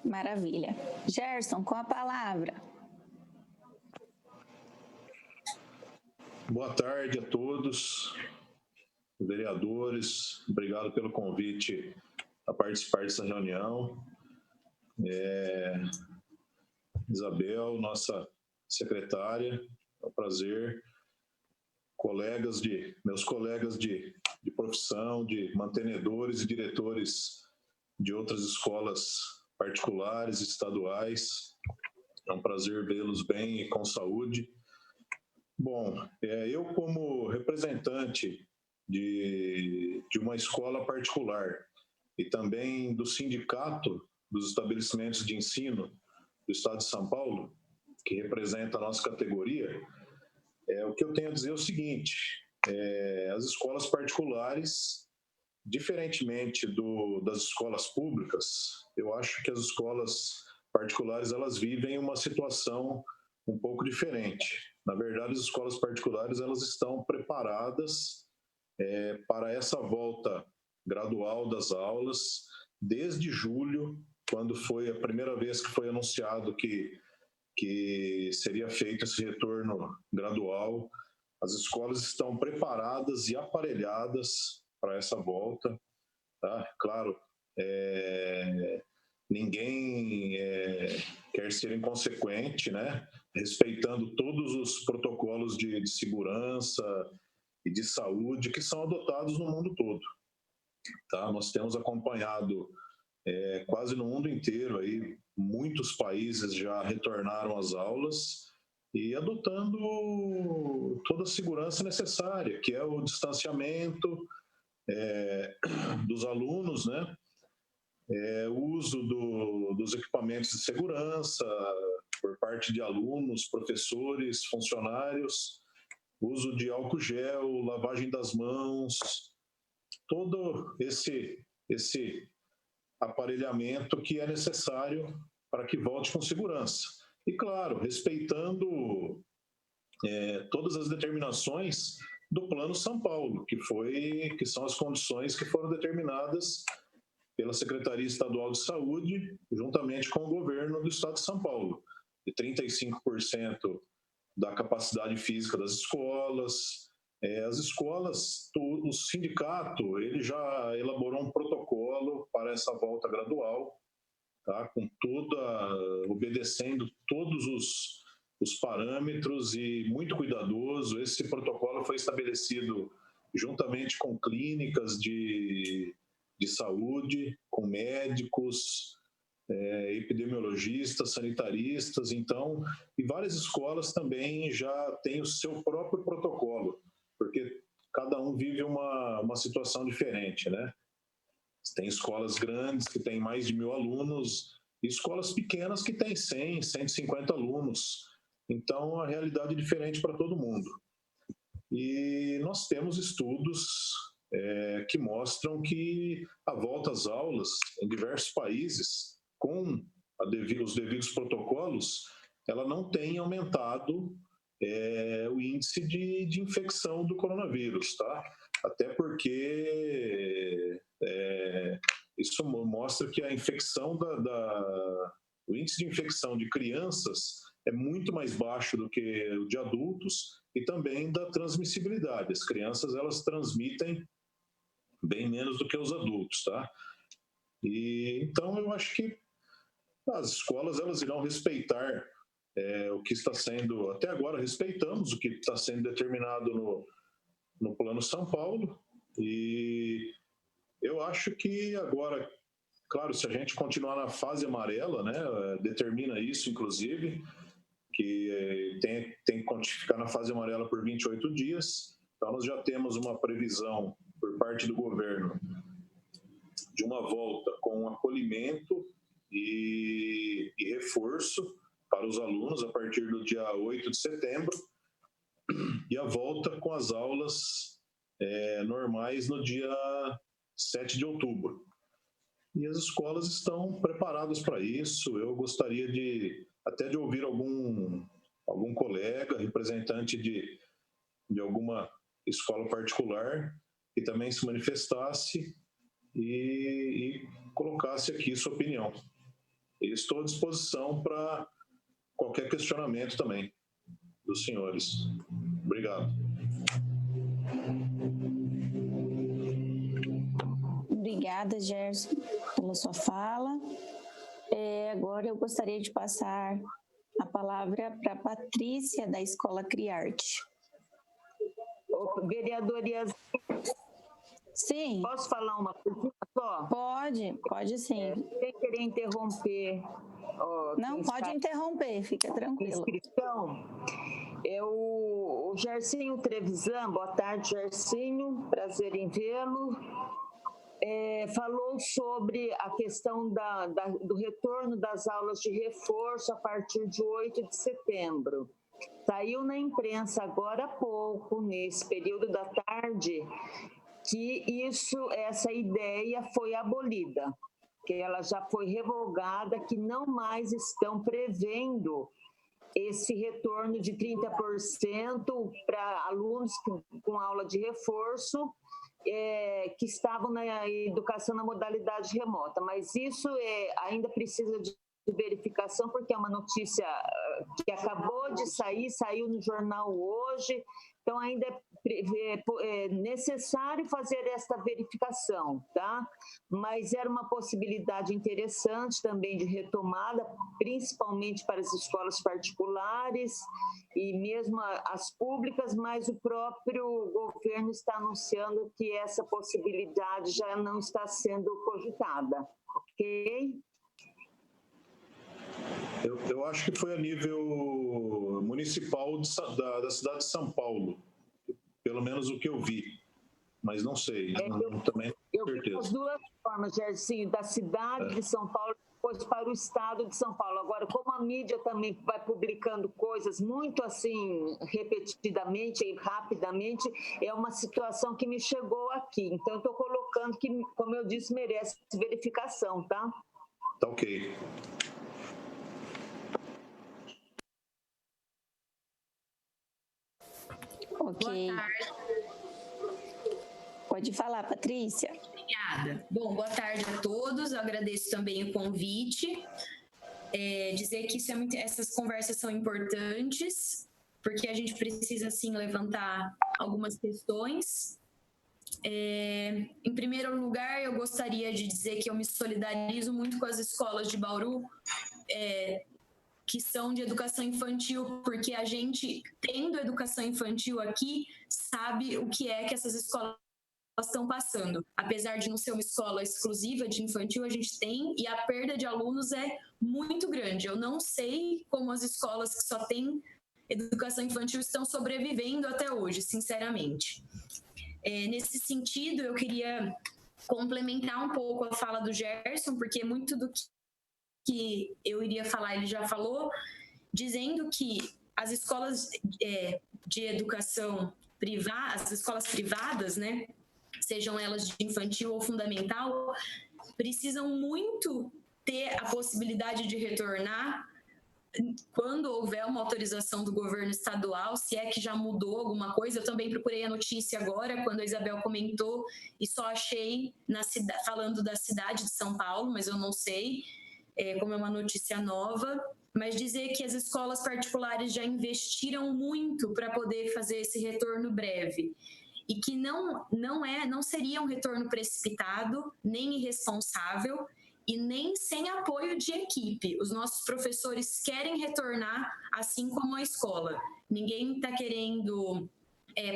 Maravilha. Gerson, com a palavra. Boa tarde a todos, vereadores, obrigado pelo convite a participar dessa reunião. Isabel, nossa secretária, é um prazer. Meus colegas de profissão, de mantenedores e diretores de outras escolas particulares, estaduais, é um prazer vê-los bem e com saúde. Bom, eu como representante de uma escola particular e também do sindicato dos estabelecimentos de ensino do Estado de São Paulo, que representa a nossa categoria, o que eu tenho a dizer é o seguinte, as escolas particulares, diferentemente das escolas públicas, eu acho que as escolas particulares elas vivem uma situação um pouco diferente. Na verdade, as escolas particulares elas estão preparadas para essa volta gradual das aulas desde julho, quando foi a primeira vez que foi anunciado que seria feito esse retorno gradual. As escolas estão preparadas e aparelhadas para essa volta, tá? Claro, ninguém quer ser inconsequente, né? Respeitando todos os protocolos de segurança e de saúde que são adotados no mundo todo. Tá? Nós temos acompanhado quase no mundo inteiro, aí, muitos países já retornaram às aulas e adotando toda a segurança necessária, que é o distanciamento dos alunos, né? O uso dos equipamentos de segurança por parte de alunos, professores, funcionários, uso de álcool gel, lavagem das mãos, todo esse aparelhamento que é necessário para que volte com segurança. E, claro, respeitando todas as determinações do Plano São Paulo, que são as condições que foram determinadas pela Secretaria Estadual de Saúde, juntamente com o governo do Estado de São Paulo, de 35% da capacidade física das escolas. As escolas, o sindicato, ele já elaborou um protocolo para essa volta gradual, tá? Obedecendo todos os parâmetros e muito cuidadoso. Esse protocolo foi estabelecido juntamente com clínicas de saúde, com médicos, epidemiologistas, sanitaristas, então, e várias escolas também já têm o seu próprio protocolo, porque cada um vive uma situação diferente, né? Tem escolas grandes que têm mais de 1.000 alunos e escolas pequenas que têm 100, 150 alunos. Então, a realidade é diferente para todo mundo. E nós temos estudos que mostram que a volta às aulas em diversos países, com os devidos protocolos, ela não tem aumentado o índice de infecção do coronavírus, tá? Até porque isso mostra que a infecção o índice de infecção de crianças é muito mais baixo do que o de adultos e também da transmissibilidade. As crianças, elas transmitem bem menos do que os adultos, tá? E então eu acho que as escolas, elas irão respeitar o que está sendo, até agora respeitamos o que está sendo determinado no Plano São Paulo, e eu acho que agora, claro, se a gente continuar na fase amarela, né, determina isso, inclusive, que tem que ficar na fase amarela por 28 dias, então nós já temos uma previsão por parte do governo de uma volta com acolhimento e reforço para os alunos a partir do dia 8 de setembro, e a volta com as aulas normais no dia 7 de outubro. E as escolas estão preparadas para isso. Eu gostaria até de ouvir algum colega, representante de alguma escola particular, que também se manifestasse e colocasse aqui sua opinião. E estou à disposição para qualquer questionamento também dos senhores. Obrigado. Obrigada, Gerson, pela sua fala. Agora eu gostaria de passar a palavra para a Patrícia, da Escola Criarte. Vereadora, sim. Posso falar uma coisa só? Pode sim. Sem querer interromper. Não, pode interromper, fica tranquilo. Inscrição. O Gersinho Trevisan, boa tarde, Gersinho, prazer em vê-lo. Falou sobre a questão do retorno das aulas de reforço a partir de 8 de setembro. Saiu na imprensa agora há pouco, nesse período da tarde, que essa ideia foi abolida, que ela já foi revogada, que não mais estão prevendo esse retorno de 30% para alunos com aula de reforço, que estavam na educação na modalidade remota. Mas isso ainda precisa de verificação, porque é uma notícia que acabou de sair, saiu no jornal hoje, então ainda é necessário fazer esta verificação, tá? Mas era uma possibilidade interessante também de retomada, principalmente para as escolas particulares e mesmo as públicas, mas o próprio governo está anunciando que essa possibilidade já não está sendo cogitada, ok? Eu acho que foi a nível municipal da cidade de São Paulo, pelo menos o que eu vi, mas não sei, também não tenho certeza. Eu vi as duas formas, Gersinho, da cidade de São Paulo depois para o estado de São Paulo. Agora, como a mídia também vai publicando coisas muito assim, repetidamente e rapidamente, é uma situação que me chegou aqui. Então, eu estou colocando que, como eu disse, merece verificação, tá? Tá ok. Ok. Boa tarde. Pode falar, Patrícia. Obrigada. Bom, boa tarde a todos. Eu agradeço também o convite. Dizer que essas conversas são importantes, porque a gente precisa, sim, levantar algumas questões. Em primeiro lugar, eu gostaria de dizer que eu me solidarizo muito com as escolas de Bauru, que são de educação infantil, porque a gente, tendo educação infantil aqui, sabe o que é que essas escolas estão passando. Apesar de não ser uma escola exclusiva de infantil, a gente tem, e a perda de alunos é muito grande. Eu não sei como as escolas que só têm educação infantil estão sobrevivendo até hoje, sinceramente. Nesse sentido, eu queria complementar um pouco a fala do Gerson, porque muito do que eu iria falar, ele já falou, dizendo que as escolas de educação privada, as escolas privadas, né, sejam elas de infantil ou fundamental, precisam muito ter a possibilidade de retornar quando houver uma autorização do governo estadual, se é que já mudou alguma coisa. Eu também procurei a notícia agora, quando a Isabel comentou, e só achei falando da cidade de São Paulo, mas eu não sei, como é uma notícia nova, mas dizer que as escolas particulares já investiram muito para poder fazer esse retorno breve, e que não seria um retorno precipitado, nem irresponsável, e nem sem apoio de equipe. Os nossos professores querem retornar, assim como a escola. Ninguém está querendo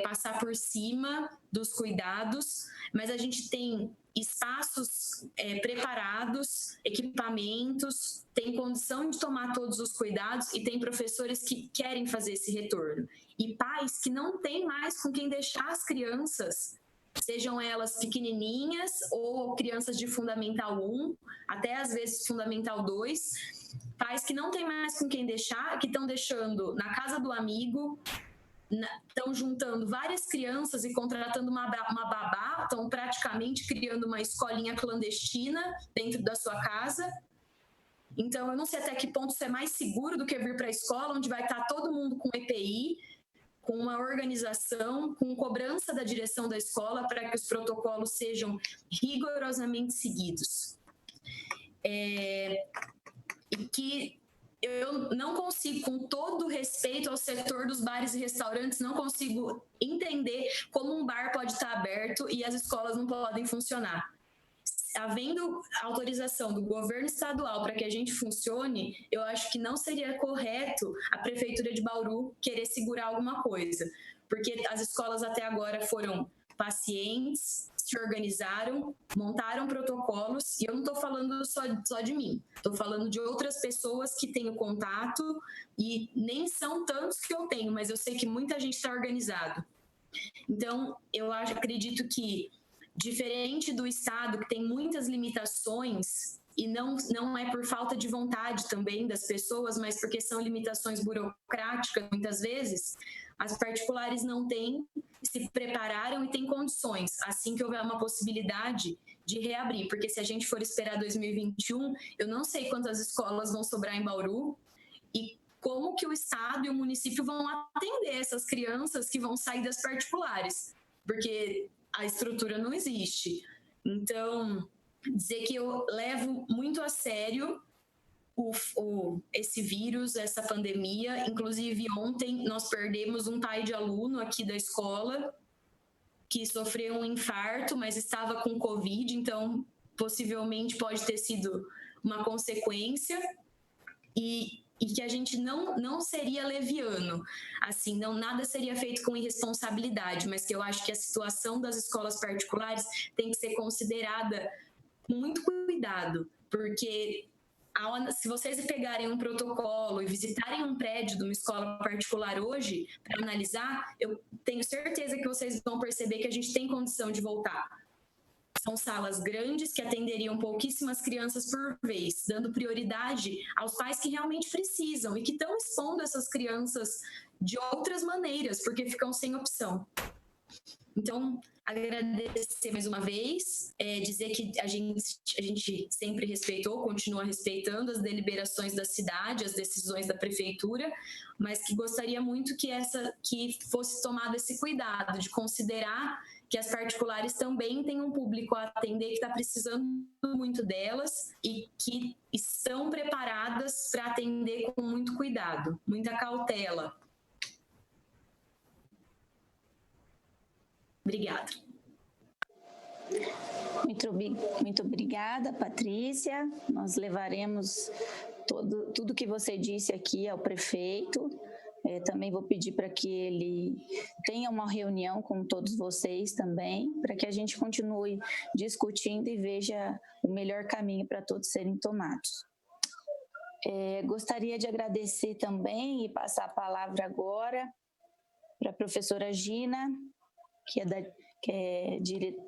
passar por cima dos cuidados, mas a gente tem espaços preparados, equipamentos, tem condição de tomar todos os cuidados e tem professores que querem fazer esse retorno. E pais que não têm mais com quem deixar as crianças, sejam elas pequenininhas ou crianças de Fundamental 1, até às vezes Fundamental 2, pais que não têm mais com quem deixar, que estão deixando na casa do amigo, estão juntando várias crianças e contratando uma babá, estão praticamente criando uma escolinha clandestina dentro da sua casa. Então, eu não sei até que ponto isso é mais seguro do que vir para a escola, onde vai estar todo mundo com EPI, com uma organização, com cobrança da direção da escola para que os protocolos sejam rigorosamente seguidos. E que eu não consigo, com todo respeito ao setor dos bares e restaurantes, não consigo entender como um bar pode estar aberto e as escolas não podem funcionar. Havendo autorização do governo estadual para que a gente funcione, eu acho que não seria correto a Prefeitura de Bauru querer segurar alguma coisa, porque as escolas até agora foram pacientes, se organizaram, montaram protocolos, e eu não estou falando só de mim, estou falando de outras pessoas que tenho contato, e nem são tantos que eu tenho, mas eu sei que muita gente está organizado. Então, eu acredito que, diferente do Estado, que tem muitas limitações, e não é por falta de vontade também das pessoas, mas porque são limitações burocráticas, muitas vezes, as particulares não têm, se prepararam e têm condições, assim que houver uma possibilidade de reabrir, porque se a gente for esperar 2021, eu não sei quantas escolas vão sobrar em Bauru, e como que o Estado e o município vão atender essas crianças que vão sair das particulares, porque a estrutura não existe. Então, dizer que eu levo muito a sério esse vírus, essa pandemia. Inclusive, ontem nós perdemos um pai de aluno aqui da escola que sofreu um infarto, mas estava com Covid, então possivelmente pode ter sido uma consequência. E que a gente não seria leviano, assim, nada seria feito com irresponsabilidade, mas que eu acho que a situação das escolas particulares tem que ser considerada com muito cuidado, porque se vocês pegarem um protocolo e visitarem um prédio de uma escola particular hoje para analisar, eu tenho certeza que vocês vão perceber que a gente tem condição de voltar. São salas grandes que atenderiam pouquíssimas crianças por vez, dando prioridade aos pais que realmente precisam e que estão expondo essas crianças de outras maneiras, porque ficam sem opção. Então, agradecer mais uma vez, dizer que a gente sempre respeitou, continua respeitando as deliberações da cidade, as decisões da prefeitura, mas que gostaria muito que fosse tomado esse cuidado de considerar que as particulares também têm um público a atender que está precisando muito delas e que estão preparadas para atender com muito cuidado, muita cautela. Obrigada. Muito obrigada, Patrícia. Nós levaremos tudo que você disse aqui ao prefeito. Também vou pedir para que ele tenha uma reunião com todos vocês também, para que a gente continue discutindo e veja o melhor caminho para todos serem tomados. Gostaria de agradecer também e passar a palavra agora para a professora Gina, que é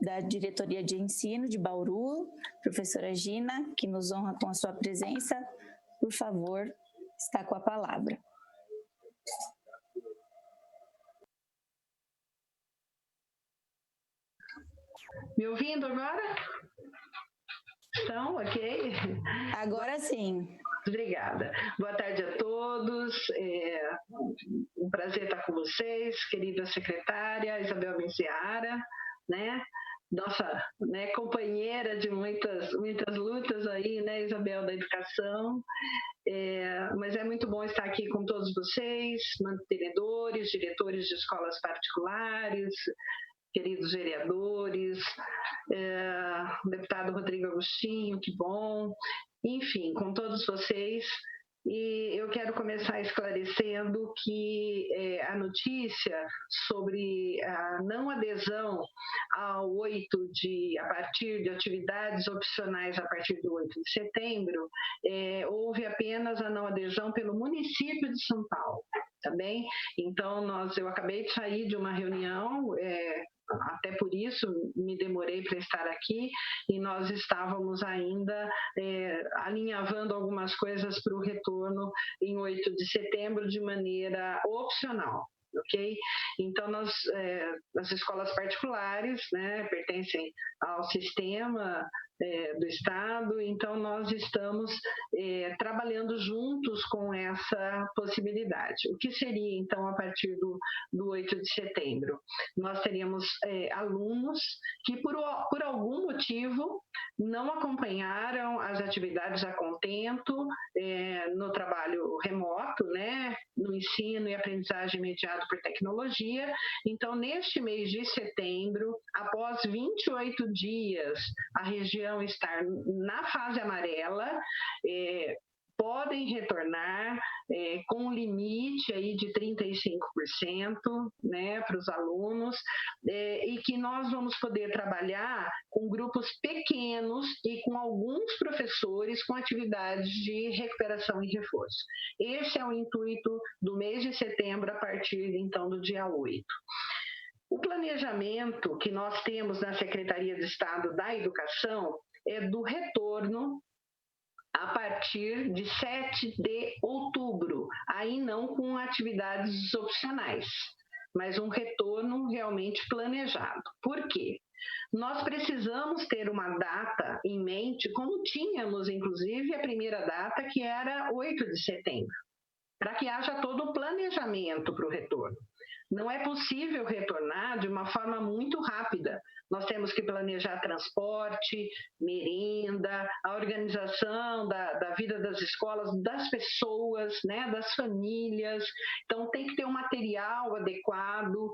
da Diretoria de Ensino de Bauru. Professora Gina, que nos honra com a sua presença, por favor, está com a palavra. Me ouvindo agora? Estão ok? Agora sim. Obrigada. Boa tarde a todos. Um prazer estar com vocês, querida secretária Isabel Menziara, né? Nossa, né, companheira de muitas lutas aí, né, Isabel, da educação. Mas é muito bom estar aqui com todos vocês, mantenedores, diretores de escolas particulares, queridos vereadores, deputado Rodrigo Agostinho, que bom, enfim, com todos vocês. E eu quero começar esclarecendo que a notícia sobre a não adesão a partir de atividades opcionais a partir do 8 de setembro, houve apenas a não adesão pelo município de São Paulo, tá bem? Então, eu acabei de sair de uma reunião, até por isso me demorei para estar aqui, e nós estávamos ainda alinhavando algumas coisas para o retorno em 8 de setembro de maneira opcional. Ok? Então, as escolas particulares, né, pertencem ao sistema do Estado, então nós estamos trabalhando juntos com essa possibilidade. O que seria, então, a partir do 8 de setembro? Nós teríamos alunos que, por algum motivo, não acompanharam as atividades a contento no trabalho remoto, né, no ensino e aprendizagem mediado por tecnologia. Então, neste mês de setembro, após 28 dias, a região estar na fase amarela, podem retornar com um limite aí de 35%, né, para os alunos, e que nós vamos poder trabalhar com grupos pequenos e com alguns professores com atividades de recuperação e reforço. Esse é o intuito do mês de setembro, a partir, então, do dia 8. O planejamento que nós temos na Secretaria de Estado da Educação é do retorno a partir de 7 de outubro, aí não com atividades opcionais, mas um retorno realmente planejado. Por quê? Nós precisamos ter uma data em mente, como tínhamos, inclusive, a primeira data, que era 8 de setembro, para que haja todo o planejamento para o retorno. Não é possível retornar de uma forma muito rápida. Nós temos que planejar transporte, merenda, a organização da vida das escolas, das pessoas, né, das famílias. Então, tem que ter um material adequado,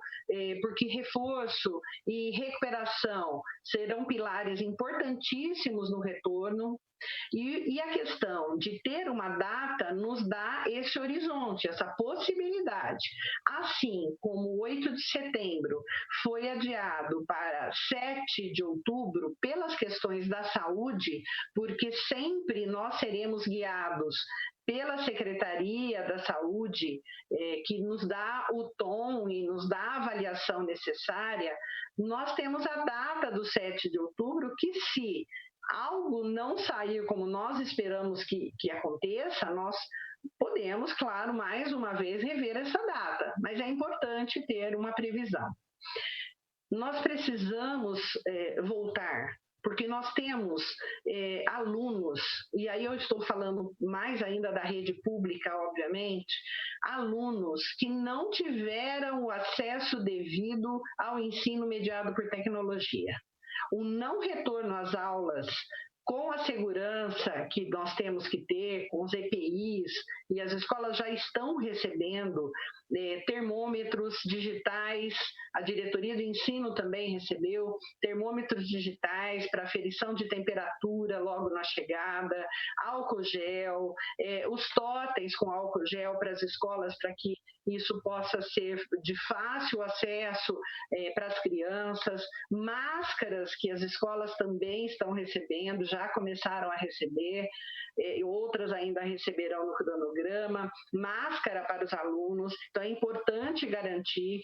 porque reforço e recuperação serão pilares importantíssimos no retorno. E a questão de ter uma data nos dá esse horizonte, essa possibilidade. Assim como o 8 de setembro foi adiado para 7 de outubro pelas questões da saúde, porque sempre nós seremos guiados pela Secretaria da Saúde, que nos dá o tom e nos dá a avaliação necessária, nós temos a data do 7 de outubro, que se algo não sair como nós esperamos que aconteça, nós podemos, claro, mais uma vez rever essa data, mas é importante ter uma previsão. nós precisamos voltar, porque nós temos alunos, e aí eu estou falando mais ainda da rede pública, obviamente, alunos que não tiveram o acesso devido ao ensino mediado por tecnologia. O não retorno às aulas com a segurança que nós temos que ter, com os EPIs, e as escolas já estão recebendo termômetros digitais, a diretoria de ensino também recebeu termômetros digitais para aferição de temperatura logo na chegada, álcool gel, os totens com álcool gel para as escolas, para que isso possa ser de fácil acesso para as crianças, máscaras que as escolas também estão recebendo, já começaram a receber, outras ainda receberão no cronograma, máscara para os alunos. Então é importante garantir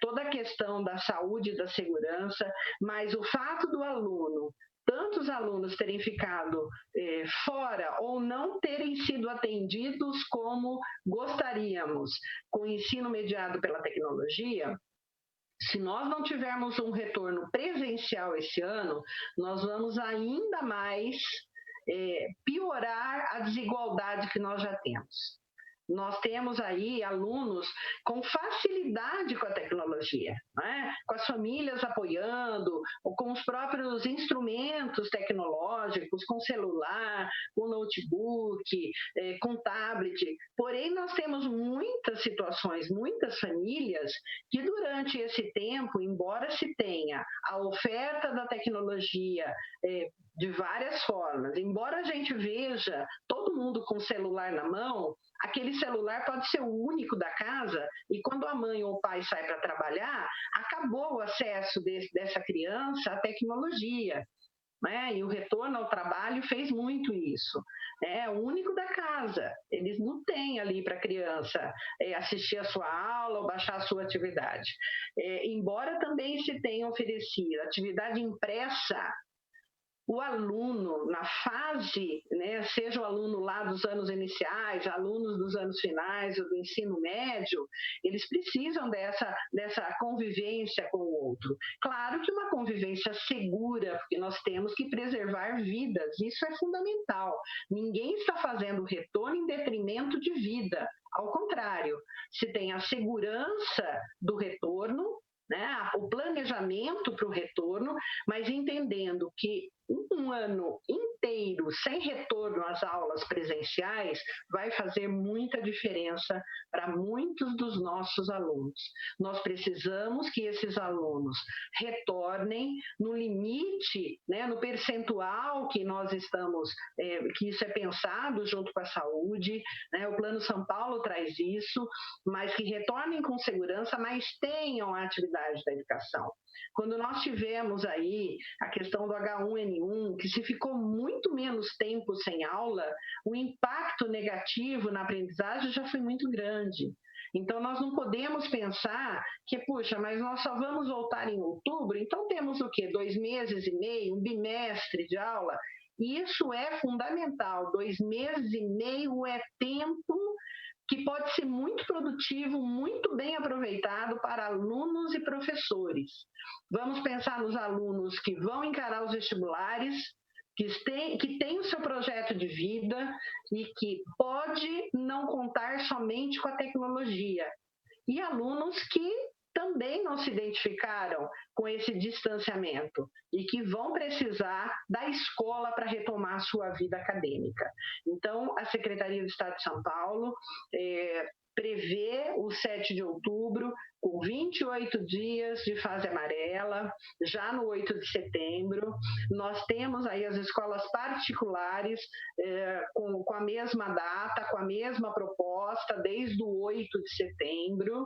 toda a questão da saúde e da segurança, mas o fato do aluno, tantos alunos terem ficado fora ou não terem sido atendidos como gostaríamos com o ensino mediado pela tecnologia, se nós não tivermos um retorno presencial esse ano, nós vamos ainda mais piorar a desigualdade que nós já temos. Nós temos aí alunos com facilidade com a tecnologia, né? Com as famílias apoiando, ou com os próprios instrumentos tecnológicos, com celular, com notebook, com tablet. Porém, nós temos muitas situações, muitas famílias que durante esse tempo, embora se tenha a oferta da tecnologia de várias formas, embora a gente veja todo mundo com o celular na mão, aquele celular pode ser o único da casa e quando a mãe ou o pai sai para trabalhar, acabou o acesso dessa criança à tecnologia. E o retorno ao trabalho fez muito isso. É o único da casa. Eles não têm ali para a criança assistir a sua aula ou baixar a sua atividade. Embora também se tenha oferecido atividade impressa, o aluno, na fase, seja o aluno lá dos anos iniciais, alunos dos anos finais ou do ensino médio, eles precisam dessa convivência com o outro. Claro que uma convivência segura, porque nós temos que preservar vidas, isso é fundamental. Ninguém está fazendo retorno em detrimento de vida, ao contrário, se tem a segurança do retorno, o planejamento para o retorno, mas entendendo que um ano inteiro sem retorno às aulas presenciais vai fazer muita diferença para muitos dos nossos alunos. Nós precisamos que esses alunos retornem no limite, no percentual que nós estamos, que isso é pensado junto com a saúde, o Plano São Paulo traz isso, mas que retornem com segurança, mas tenham a atividade da educação. Quando nós tivemos aí a questão do H1N1, que se ficou muito menos tempo sem aula, o impacto negativo na aprendizagem já foi muito grande. Então, nós não podemos pensar que, puxa, mas nós só vamos voltar em outubro, então temos o quê? 2 meses e meio, um bimestre de aula? Isso é fundamental. 2 meses e meio é tempo que pode ser muito produtivo, muito bem aproveitado para alunos e professores. Vamos pensar nos alunos que vão encarar os vestibulares, que têm o seu projeto de vida e que pode não contar somente com a tecnologia. E alunos que também não se identificaram com esse distanciamento e que vão precisar da escola para retomar a sua vida acadêmica. Então, a Secretaria do Estado de São Paulo prevê o 7 de outubro com 28 dias de fase amarela, já no 8 de setembro. Nós temos aí as escolas particulares com a mesma data, com a mesma proposta, desde o 8 de setembro,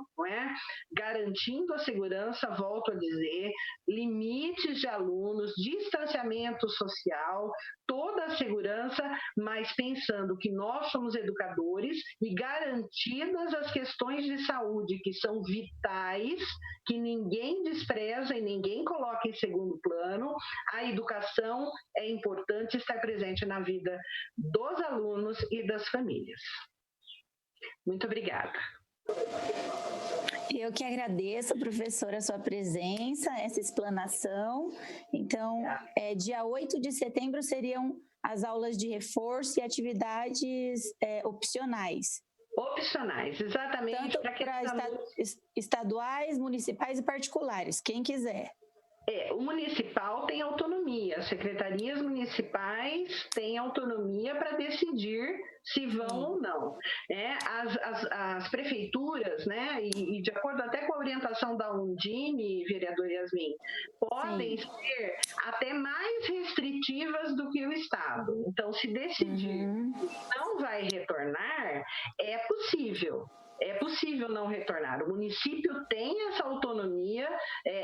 garantindo a segurança, volto a dizer, limites de alunos, distanciamento social, toda a segurança, mas pensando que nós somos educadores e garantidas as questões de saúde, que são vitais, que ninguém despreza e ninguém coloca em segundo plano. A educação é importante estar presente na vida dos alunos e das famílias. Muito obrigada. Eu que agradeço, professora, a sua presença, essa explanação. Então, dia 8 de setembro seriam as aulas de reforço e atividades opcionais. Opcionais, exatamente. Tanto para estaduais, municipais e particulares, quem quiser. O municipal tem autonomia, as secretarias municipais têm autonomia para decidir se vão ou não. As prefeituras, né, e de acordo até com a orientação da Undime, vereador Yasmin, podem ser até mais restritivas do que o Estado. Então, se decidir que não vai retornar, é possível. É possível não retornar. O município tem essa autonomia,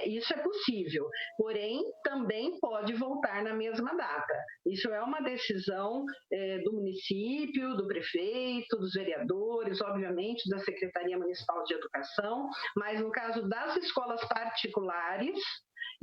isso é possível. Porém, também pode voltar na mesma data. Isso é uma decisão do município, do prefeito, dos vereadores, obviamente, da Secretaria Municipal de Educação, mas no caso das escolas particulares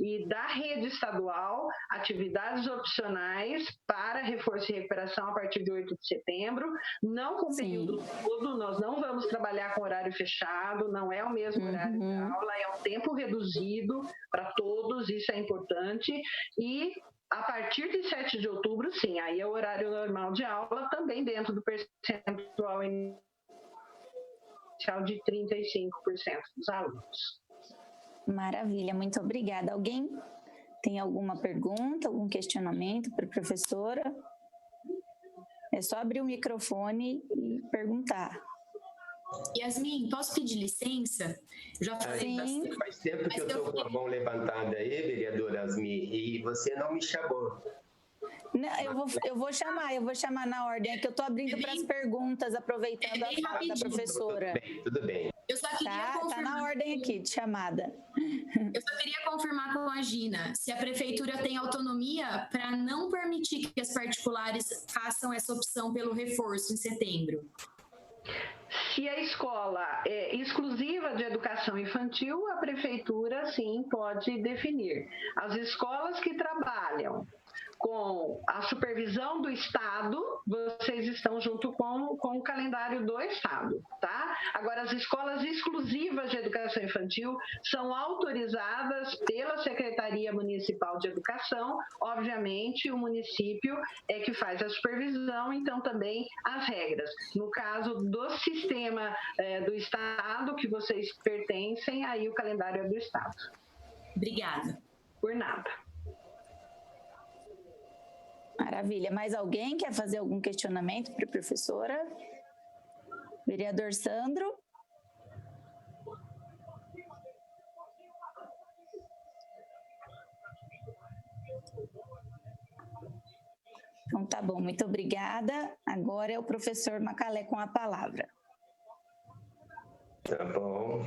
e da rede estadual, atividades opcionais para reforço e recuperação a partir de 8 de setembro, não com o período todo, nós não vamos trabalhar com horário fechado, não é o mesmo horário de aula, é um tempo reduzido para todos, isso é importante, e a partir de 7 de outubro, sim, aí é o horário normal de aula, também dentro do percentual inicial de 35% dos alunos. Maravilha, muito obrigada. Alguém tem alguma pergunta, algum questionamento para a professora? É só abrir o microfone e perguntar. Yasmin, posso pedir licença? Já falei bastante. Faz tempo que eu estou com a mão levantada aí, vereadora Yasmin, e você não me chamou. Não, eu vou chamar na ordem, é que eu estou abrindo para as perguntas, aproveitando a fala da professora. Tudo bem. Eu só queria confirmar. Tá na ordem aqui de chamada. Eu só queria confirmar com a Gina se a prefeitura tem autonomia para não permitir que as particulares façam essa opção pelo reforço em setembro. Se a escola é exclusiva de educação infantil, a prefeitura, sim, pode definir. As escolas que trabalham com a supervisão do Estado, vocês estão junto com o calendário do Estado, tá? Agora, as escolas exclusivas de educação infantil são autorizadas pela Secretaria Municipal de Educação, obviamente o município é que faz a supervisão, então também as regras. No caso do sistema do Estado, que vocês pertencem, aí o calendário é do Estado. Obrigada. Por nada. Maravilha. Mais alguém quer fazer algum questionamento para a professora? Vereador Sandro? Então, tá bom. Muito obrigada. Agora é o professor Macalé com a palavra. Tá bom.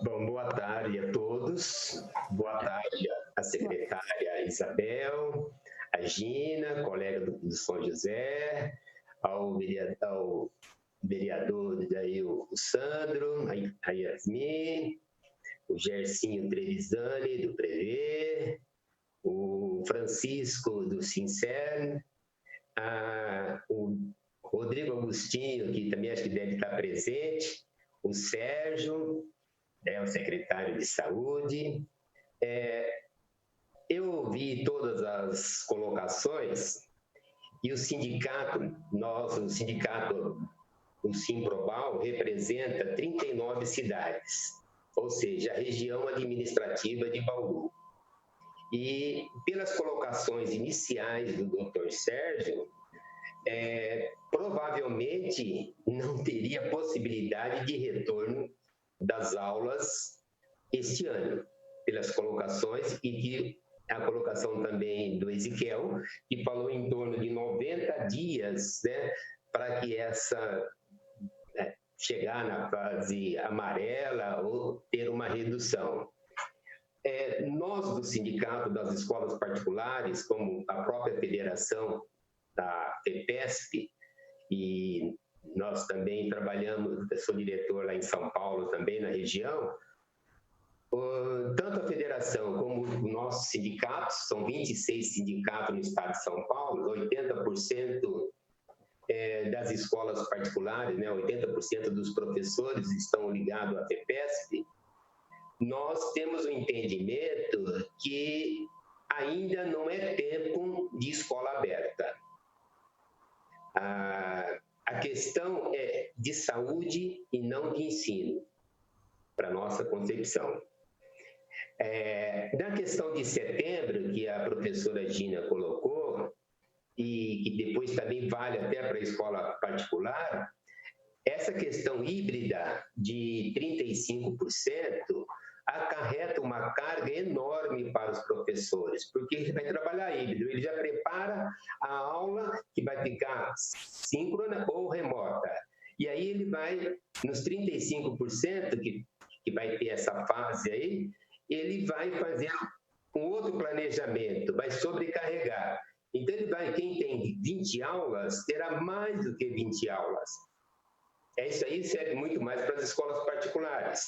Bom, boa tarde a todos. Boa tarde à secretária Isabel, a Gina, colega do São José, ao vereador daí, o Sandro, a Yasmin, o Gercinho Trevisani, do Prevê, o Francisco, do Sincern, o Rodrigo Agostinho, que também acho que deve estar presente, o Sérgio, o secretário de Saúde. Eu ouvi todas as colocações e o sindicato, o Simprobal, representa 39 cidades, ou seja, a região administrativa de Bauru. E pelas colocações iniciais do Dr. Sérgio, provavelmente não teria possibilidade de retorno das aulas este ano, pelas colocações e a colocação também do Ezequiel, que falou em torno de 90 dias, né, para que chegar na fase amarela ou ter uma redução. Nós, do Sindicato das Escolas Particulares, como a própria federação da FEPESP, e nós também trabalhamos, eu sou diretor lá em São Paulo, também na região, tanto a federação como os nossos sindicatos, são 26 sindicatos no estado de São Paulo, 80% das escolas particulares, né, 80% dos professores estão ligados à FEPESP, nós temos o entendimento que ainda não é tempo de escola aberta. A questão é de saúde e não de ensino, para nossa concepção. Na questão de setembro, que a professora Gina colocou, e que depois também vale até para a escola particular, essa questão híbrida de 35% acarreta uma carga enorme para os professores, porque ele vai trabalhar híbrido, ele já prepara a aula que vai ficar síncrona ou remota. E aí ele vai, nos 35% que vai ter essa fase aí, ele vai fazer um outro planejamento, vai sobrecarregar. Então, quem tem 20 aulas, terá mais do que 20 aulas. Isso aí serve muito mais para as escolas particulares,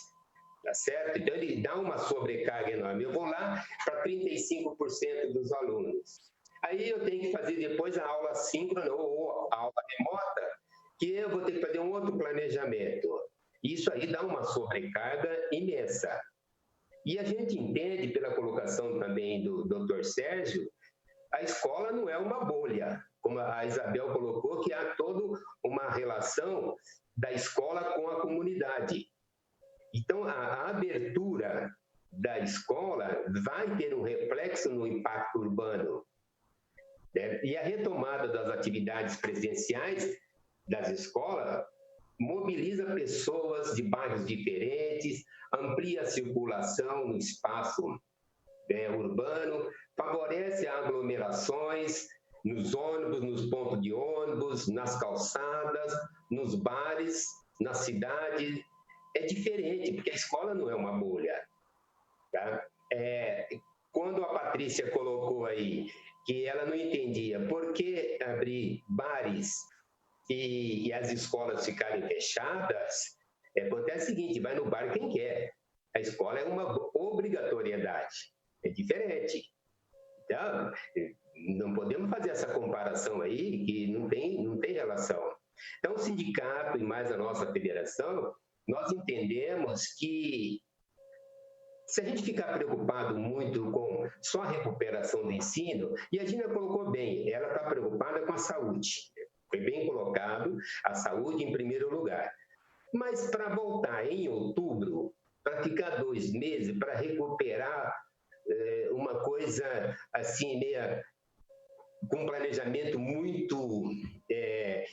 tá certo? Então, ele dá uma sobrecarga enorme. Eu vou lá para 35% dos alunos. Aí eu tenho que fazer depois a aula síncrona ou a aula remota, que eu vou ter que fazer um outro planejamento. Isso aí dá uma sobrecarga imensa. E a gente entende, pela colocação também do Dr. Sérgio, a escola não é uma bolha, como a Isabel colocou, que há toda uma relação da escola com a comunidade. Então, a abertura da escola vai ter um reflexo no impacto urbano, né? E a retomada das atividades presenciais das escolas mobiliza pessoas de bairros diferentes, amplia a circulação no espaço urbano, favorece aglomerações nos ônibus, nos pontos de ônibus, nas calçadas, nos bares, na cidade. É diferente, porque a escola não é uma bolha. Tá? Quando a Patrícia colocou aí que ela não entendia por que abrir bares e as escolas ficarem fechadas, acontece o seguinte, vai no bar quem quer. A escola é uma obrigatoriedade, é diferente. Então, não podemos fazer essa comparação aí, que não tem relação. Então, o sindicato e mais a nossa federação, nós entendemos que se a gente ficar preocupado muito com só a recuperação do ensino, e a Gina colocou bem, ela está preocupada com a saúde. Foi bem colocado, a saúde em primeiro lugar. Mas para voltar em outubro, para ficar 2 meses, para recuperar uma coisa assim, meia, com um planejamento muito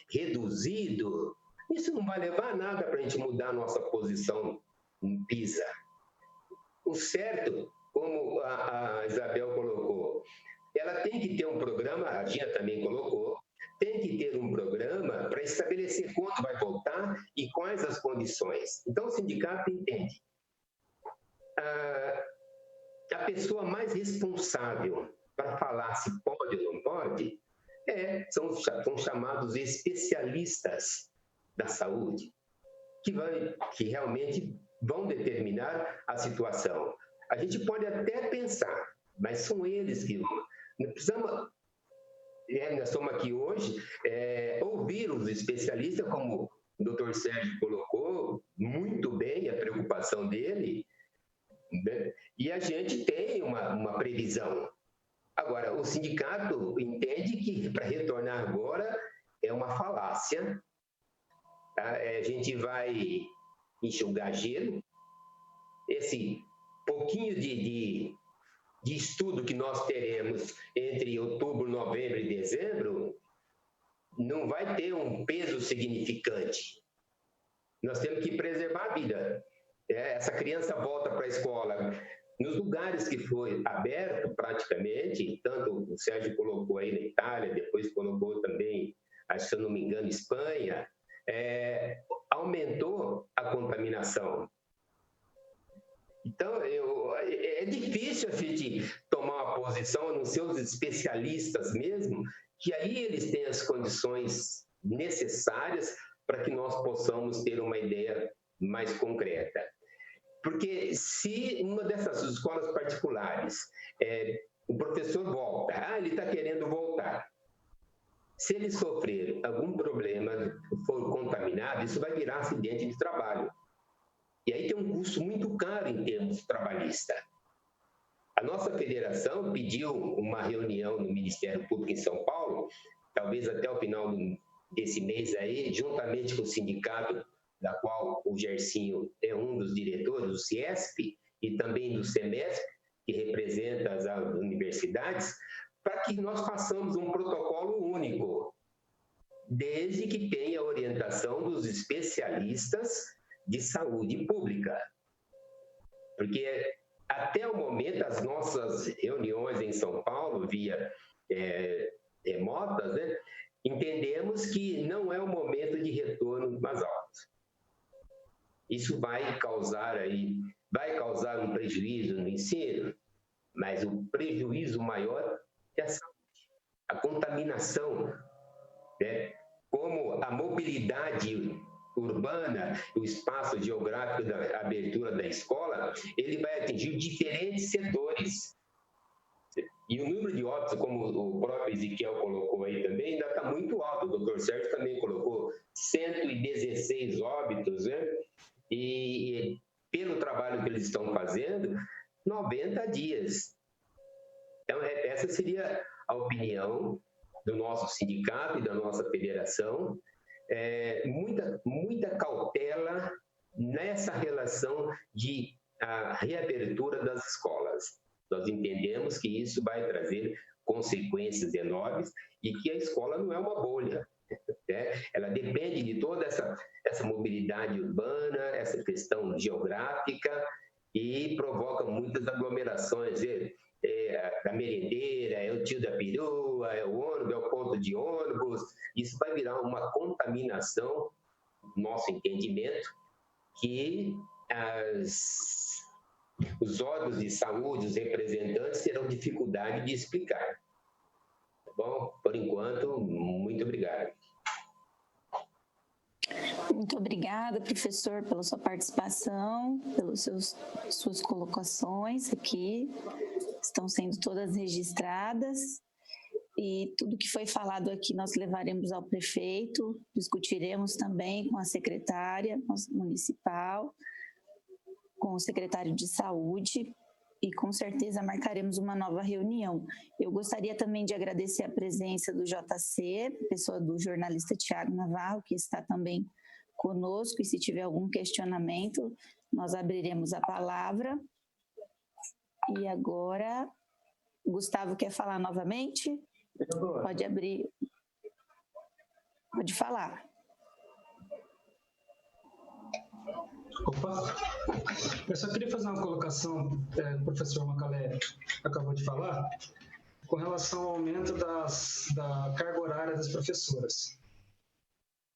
reduzido, isso não vai levar a nada para a gente mudar a nossa posição em PISA. O certo, como a Isabel colocou, ela tem que ter um programa, a Gina também colocou, tem que ter um programa para estabelecer quando vai voltar e quais as condições. Então, o sindicato entende. A pessoa mais responsável para falar se pode ou não pode são chamados especialistas da saúde, que realmente vão determinar a situação. A gente pode até pensar, mas são eles que vão. Não precisamos... nós estamos aqui hoje, ouvir os especialistas, como o Dr. Sérgio colocou muito bem a preocupação dele, né? E a gente tem uma previsão. Agora, o sindicato entende que para retornar agora é uma falácia. Tá? A gente vai enxugar gelo. Esse pouquinho de estudo que nós teremos entre outubro, novembro e dezembro não vai ter um peso significante. Nós temos que preservar a vida. Essa criança volta para a escola nos lugares que foi aberto praticamente, tanto o Sérgio colocou aí na Itália, depois colocou também, acho que se eu não me engano, Espanha, aumentou a contaminação. Então, é difícil a gente tomar uma posição, a não ser os especialistas mesmo, que aí eles têm as condições necessárias para que nós possamos ter uma ideia mais concreta. Porque se uma dessas escolas particulares, o professor volta, ele está querendo voltar, Se ele sofrer algum problema, for contaminado, isso vai virar acidente de trabalho. E aí tem um custo muito caro em termos trabalhistas. A nossa federação pediu uma reunião no Ministério Público em São Paulo, talvez até o final desse mês aí, juntamente com o sindicato, da qual o Gersinho é um dos diretores, do CIESP, e também do SEMESP, que representa as universidades, para que nós façamos um protocolo único, desde que tenha orientação dos especialistas de saúde pública. Porque até o momento, as nossas reuniões em São Paulo, via remotas, né, entendemos que não é o momento de retorno às aulas. Isso vai causar um prejuízo no ensino, mas o prejuízo maior é a saúde, a contaminação, né? Como a mobilidade urbana, o espaço geográfico da abertura da escola, ele vai atingir diferentes setores. E o número de óbitos, como o próprio Ezequiel colocou aí também, ainda está muito alto. O doutor Sérgio também colocou 116 óbitos, né? E pelo trabalho que eles estão fazendo, 90 dias. Então, essa seria a opinião do nosso sindicato e da nossa federação. Muita cautela nessa relação de reabertura das escolas. Nós entendemos que isso vai trazer consequências enormes e que a escola não é uma bolha. Ela depende de toda essa mobilidade urbana, essa questão geográfica, e provoca muitas aglomerações. A merendeira, é o tio da perua, é o ônibus, é o ponto de ônibus. Isso vai virar uma contaminação, nosso entendimento, que os órgãos de saúde, os representantes, terão dificuldade de explicar. Tá bom? Por enquanto, muito obrigado. Muito obrigada, professor, pela sua participação, pelas suas colocações aqui. Estão sendo todas registradas. E tudo que foi falado aqui nós levaremos ao prefeito, discutiremos também com a secretária municipal, com o secretário de saúde, e com certeza marcaremos uma nova reunião. Eu gostaria também de agradecer a presença do JC, pessoa do jornalista Tiago Navarro, que está também conosco, e se tiver algum questionamento, nós abriremos a palavra. E agora, Gustavo quer falar novamente? Pode abrir. Pode falar. Opa! Eu só queria fazer uma colocação, o professor Macalé acabou de falar, com relação ao aumento da carga horária das professoras.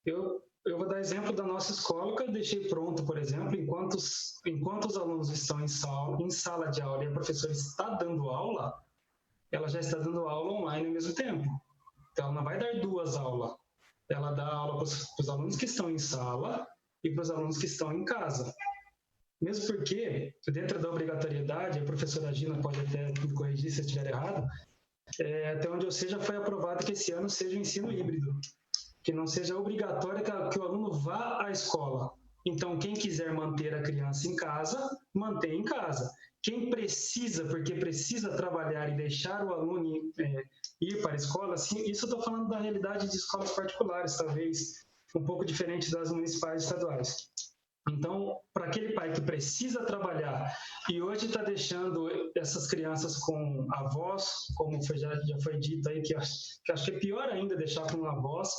Eu vou dar exemplo da nossa escola, que eu deixei pronto, por exemplo, enquanto os alunos estão em sala de aula e a professora está dando aula, ela já está dando aula online ao mesmo tempo. Então, ela não vai dar duas aulas. Ela dá aula para os alunos que estão em sala e para os alunos que estão em casa. Mesmo porque, dentro da obrigatoriedade, a professora Gina pode até me corrigir se eu estiver errado, até onde eu sei, já foi aprovado que esse ano seja o ensino híbrido, que não seja obrigatório que o aluno vá à escola. Então, quem quiser manter a criança em casa, mantém em casa. Quem precisa, porque precisa trabalhar e deixar o aluno ir para a escola, assim, isso eu estou falando da realidade de escolas particulares, talvez um pouco diferente das municipais e estaduais. Então, para aquele pai que precisa trabalhar e hoje está deixando essas crianças com avós, como já foi dito aí, que acho que é pior ainda deixar com avós.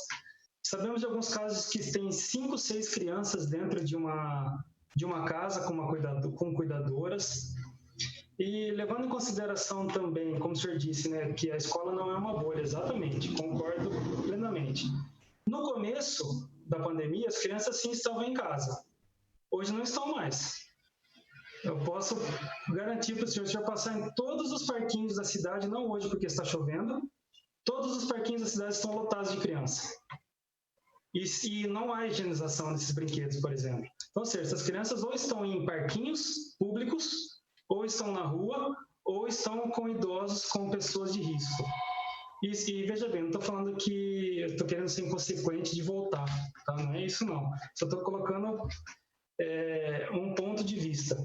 Sabemos de alguns casos que tem 5, 6 crianças dentro de uma casa com cuidadoras. E levando em consideração também, como o senhor disse, né, que a escola não é uma bolha, exatamente, concordo plenamente. No começo da pandemia, as crianças sim estavam em casa. Hoje não estão mais. Eu posso garantir para o senhor passar em todos os parquinhos da cidade, não hoje porque está chovendo, todos os parquinhos da cidade estão lotados de criança. E não há higienização desses brinquedos, por exemplo. Então, ou seja, essas crianças ou estão em parquinhos públicos, ou estão na rua, ou estão com idosos, com pessoas de risco. E veja bem, não estou falando que eu estou querendo ser inconsequente de voltar, tá? Não é isso não. Só estou colocando um ponto de vista.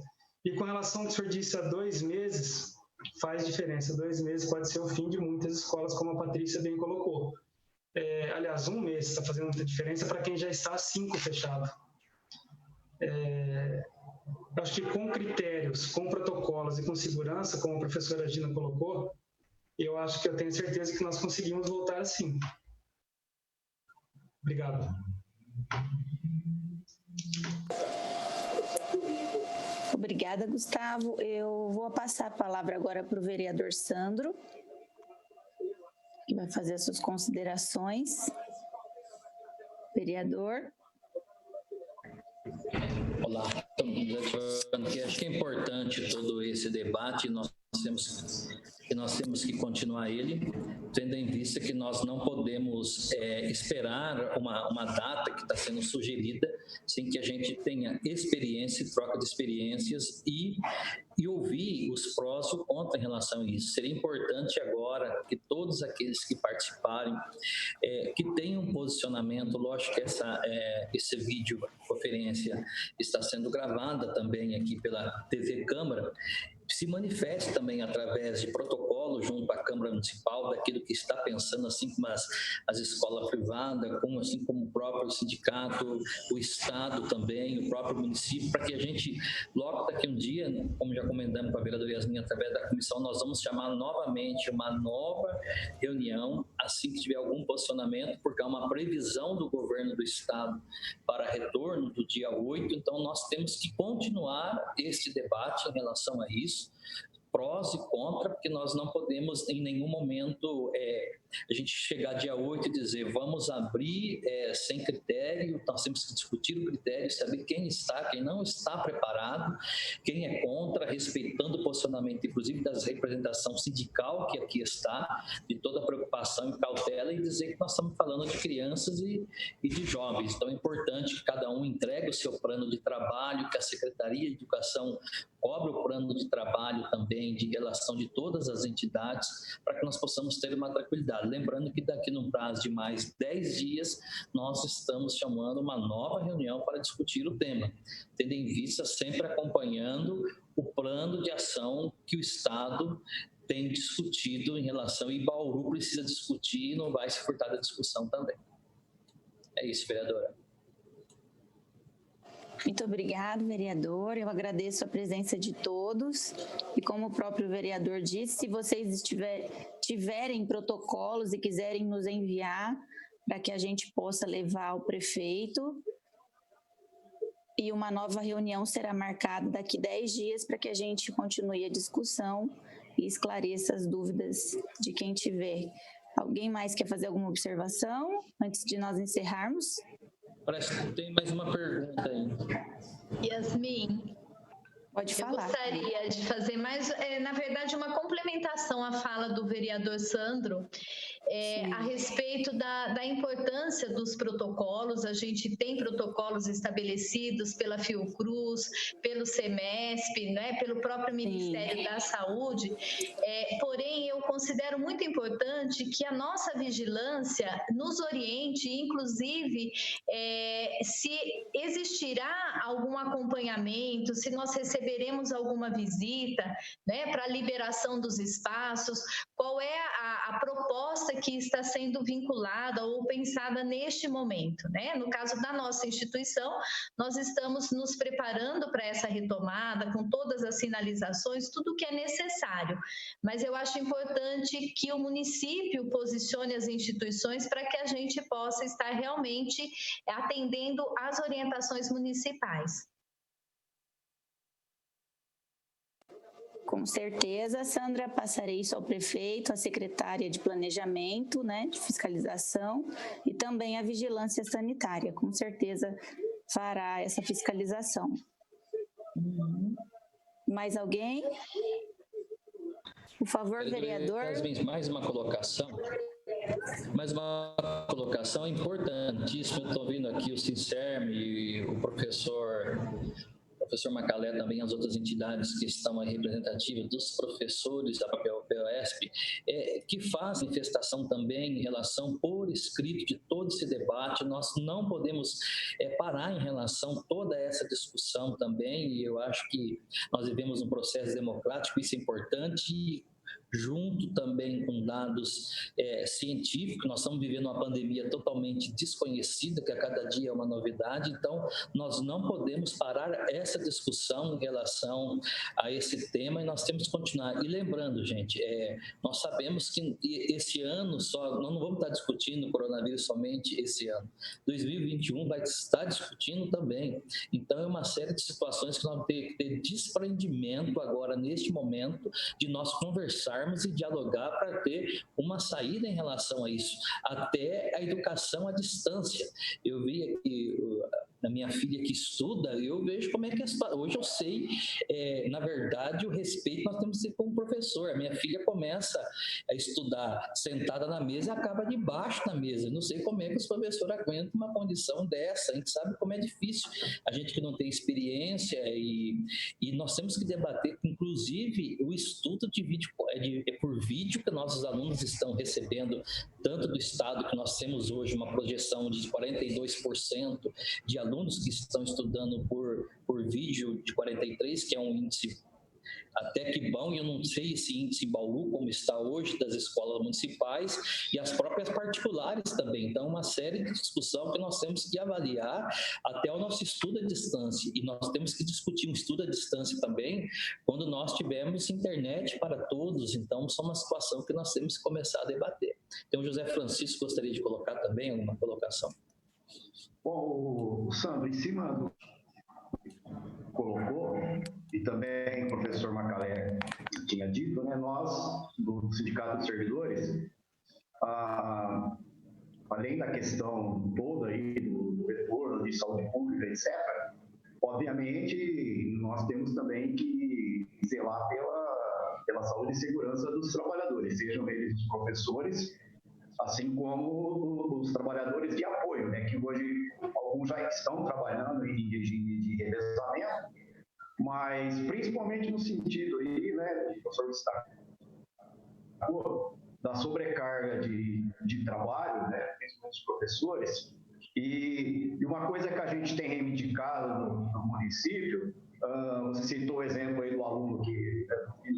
E com relação ao que o senhor disse há 2 meses, faz diferença. 2 meses pode ser o fim de muitas escolas, como a Patrícia bem colocou. Aliás, 1 mês está fazendo muita diferença para quem já está 5 fechado. Acho que com critérios, com protocolos e com segurança, como a professora Gina colocou, eu acho que eu tenho certeza que nós conseguimos voltar assim. Obrigado. Obrigada, Gustavo. Eu vou passar a palavra agora para o vereador Sandro, que vai fazer as suas considerações. Vereador. Olá, acho que é importante todo esse debate, nós temos que continuar ele, tendo em vista que nós não podemos esperar uma data que está sendo sugerida sem que a gente tenha experiência, troca de experiências e ouvir os prós e o contra em relação a isso. Seria importante agora que todos aqueles que participarem, que tenham um posicionamento, lógico que esse videoconferência está sendo gravada também aqui pela TV Câmara, se manifeste também através de protocolo junto à Câmara Municipal daquilo que está pensando, assim como as escolas privadas, assim como o próprio sindicato, o Estado também, o próprio município, para que a gente, logo daqui um dia, como já comentamos com a vereadora Yasmin, através da comissão, nós vamos chamar novamente uma nova reunião, assim que tiver algum posicionamento, porque há uma previsão do governo do Estado para retorno do dia 8, então nós temos que continuar este debate em relação a isso, prós e contra, porque nós não podemos em nenhum momento a gente chegar dia 8 e dizer vamos abrir sem critério, nós temos que discutir o critério, saber quem está, quem não está preparado, quem é contra, respeitando o posicionamento, inclusive da representação sindical que aqui está, de toda a preocupação e cautela, e dizer que nós estamos falando de crianças e de jovens. Então é importante que cada um entregue o seu plano de trabalho, que a Secretaria de Educação cobre o plano de trabalho também, de relação de todas as entidades, para que nós possamos ter uma tranquilidade. Lembrando que daqui num prazo de mais 10 dias, nós estamos chamando uma nova reunião para discutir o tema, tendo em vista sempre acompanhando o plano de ação que o Estado tem discutido em relação, e Bauru precisa discutir e não vai se furtar da discussão também. É isso, vereadora. Muito obrigado, vereador. Eu agradeço a presença de todos. E como o próprio vereador disse, se vocês tiverem protocolos e quiserem nos enviar para que a gente possa levar ao prefeito, e uma nova reunião será marcada daqui 10 dias para que a gente continue a discussão e esclareça as dúvidas de quem tiver. Alguém mais quer fazer alguma observação antes de nós encerrarmos? Parece que tem mais uma pergunta aí. Yasmin, pode falar. Eu gostaria de fazer mais, na verdade, uma complementação à fala do vereador Sandro, a respeito da importância dos protocolos. A gente tem protocolos estabelecidos pela Fiocruz, pelo SEMESP, né, pelo próprio Ministério da Saúde, porém eu considero muito importante que a nossa vigilância nos oriente, inclusive se existirá algum acompanhamento, se nós receberemos alguma visita, né, para a liberação dos espaços, qual é a proposta que está sendo vinculada ou pensada neste momento, né? No caso da nossa instituição, nós estamos nos preparando para essa retomada, com todas as sinalizações, tudo o que é necessário, mas eu acho importante que o município posicione as instituições para que a gente possa estar realmente atendendo às orientações municipais. Com certeza, Sandra, passarei isso ao prefeito, à secretária de planejamento, né, de fiscalização e também à vigilância sanitária. Com certeza fará essa fiscalização. Mais alguém? Por favor, vereador. Mais uma colocação. Mais uma colocação importantíssima. Estou ouvindo aqui o Sincerme e o professor professor Macalé, também as outras entidades que estão aí representativas dos professores da própria UESP, que fazem manifestação também em relação por escrito de todo esse debate. Nós não podemos parar em relação a toda essa discussão também, e eu acho que nós vivemos um processo democrático, isso é importante, junto também com dados científicos. Nós estamos vivendo uma pandemia totalmente desconhecida, que a cada dia é uma novidade, então nós não podemos parar essa discussão em relação a esse tema, e nós temos que continuar. E lembrando, gente, nós sabemos que esse ano só, nós não vamos estar discutindo o coronavírus somente esse ano, 2021 vai estar discutindo também, então é uma série de situações que nós vamos ter que ter desprendimento agora, neste momento, de nós conversar e dialogar para ter uma saída em relação a isso, até a educação à distância. Eu vi aqui na minha filha que estuda, eu vejo como é que hoje eu sei, na verdade, o respeito nós temos que ter como professor. A minha filha começa a estudar sentada na mesa e acaba debaixo da mesa. Eu não sei como é que os professores aguentam uma condição dessa, a gente sabe como é difícil, a gente que não tem experiência, e nós temos que debater, inclusive, o estudo de vídeo, por vídeo que nossos alunos estão recebendo, tanto do Estado, que nós temos hoje uma projeção de 42% de alunos que estão estudando por vídeo, de 43%, que é um índice até que bom, e eu não sei esse índice em Bauru, como está hoje, das escolas municipais e as próprias particulares também. Então, uma série de discussão que nós temos que avaliar até o nosso estudo à distância, e nós temos que discutir um estudo à distância também quando nós tivermos internet para todos. Então, isso é uma situação que nós temos que começar a debater. Então, José Francisco gostaria de colocar também alguma colocação. Bom, Sandro, em cima do colocou, e também o professor Macalé tinha dito, né, nós, do Sindicato dos Servidores, além da questão toda aí do retorno de saúde pública, etc., obviamente, nós temos também que zelar pela saúde e segurança dos trabalhadores, sejam eles os professores, assim como os trabalhadores de apoio, né, que hoje alguns já estão trabalhando em regime de revezamento, mas principalmente no sentido aí, né, o professor destacou, da sobrecarga de trabalho, né, principalmente os professores, e uma coisa que a gente tem reivindicado no município, você citou o exemplo aí do aluno que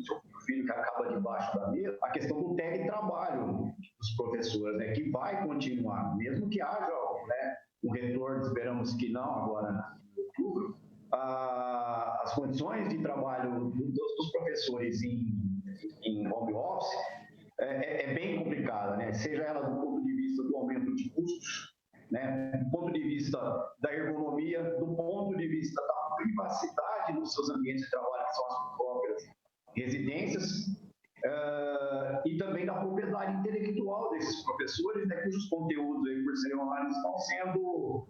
o filho que acaba debaixo da mesa, a questão do teletrabalho dos professores, né, que vai continuar, mesmo que haja, né, um retorno, esperamos que não, agora em outubro, as condições de trabalho dos professores em home office é bem complicada, né, seja ela do ponto de vista do aumento de custos, né, do ponto de vista da ergonomia, do ponto de vista da privacidade nos seus ambientes de trabalho, que são as próprias residências, e também da propriedade intelectual desses professores, né, cujos conteúdos, aí, por serem online, estão sendo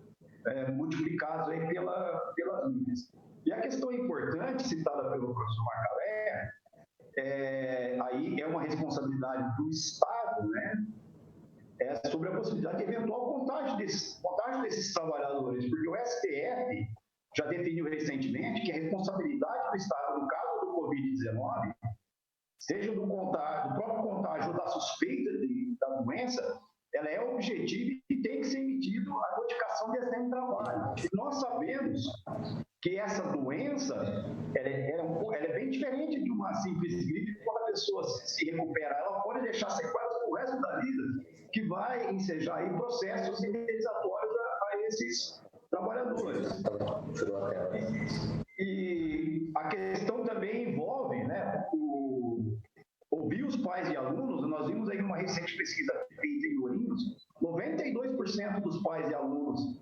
multiplicados aí pelas mídias. E a questão importante, citada pelo professor Macalé, aí é uma responsabilidade do Estado, né, sobre a possibilidade de eventual contágio desses trabalhadores, porque o STF já definiu recentemente que a responsabilidade do Estado, no caso do Covid-19, seja do próprio contágio ou da suspeita da doença, ela é objetiva e tem que ser emitido a notificação de acidente de trabalho. E nós sabemos que essa doença ela é bem diferente de uma simples gripe. Quando a pessoa se recupera, ela pode deixar sequelas pro resto da vida, que vai ensejar aí processos indenizatórios a esses trabalhadores. E a questão também envolve, né, ouvir os pais e alunos. Nós vimos aí uma recente pesquisa feita em Ourinhos, 92% dos pais e alunos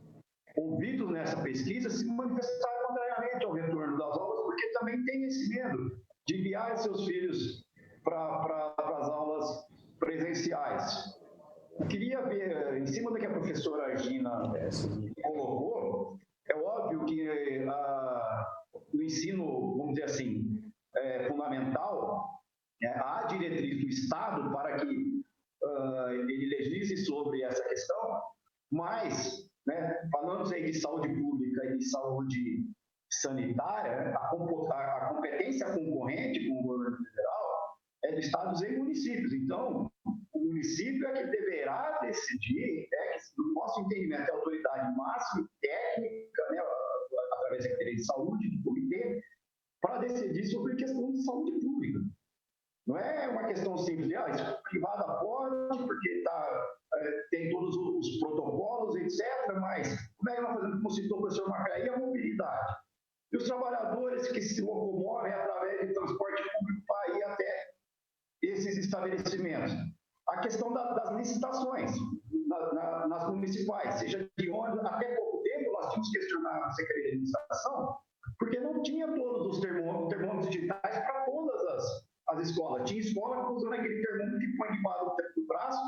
ouvidos nessa pesquisa se manifestaram contrariamente ao retorno das aulas, porque também tem esse medo de enviar seus filhos para as aulas presenciais. Eu queria ver, em cima do que a professora Gina colocou, é óbvio que no ensino, vamos dizer assim, fundamental, há diretriz do Estado para que ele legisle sobre essa questão, mas, né, falando aí de saúde pública e de saúde sanitária, a competência concorrente com o governo federal é de estados e municípios. Então, o município é que deverá decidir, no nosso entendimento, é a autoridade máxima técnica, né, através da Secretaria de Saúde, do comitê, para decidir sobre questão de saúde pública. Não é uma questão simples de, privada pode, porque tem todos os protocolos, etc., mas como é que nós fazemos, como citou o professor Macaé, a mobilidade? E os trabalhadores que se locomovem através de transporte público para ir até esses estabelecimentos. A questão das licitações nas municipais, seja de ônibus, até pouco tempo nós tínhamos questionado a Secretaria de Administração, porque não tinha todos os termômetros digitais para todas as escolas. Tinha escola que usando aquele termômetro que põe debaixo do braço,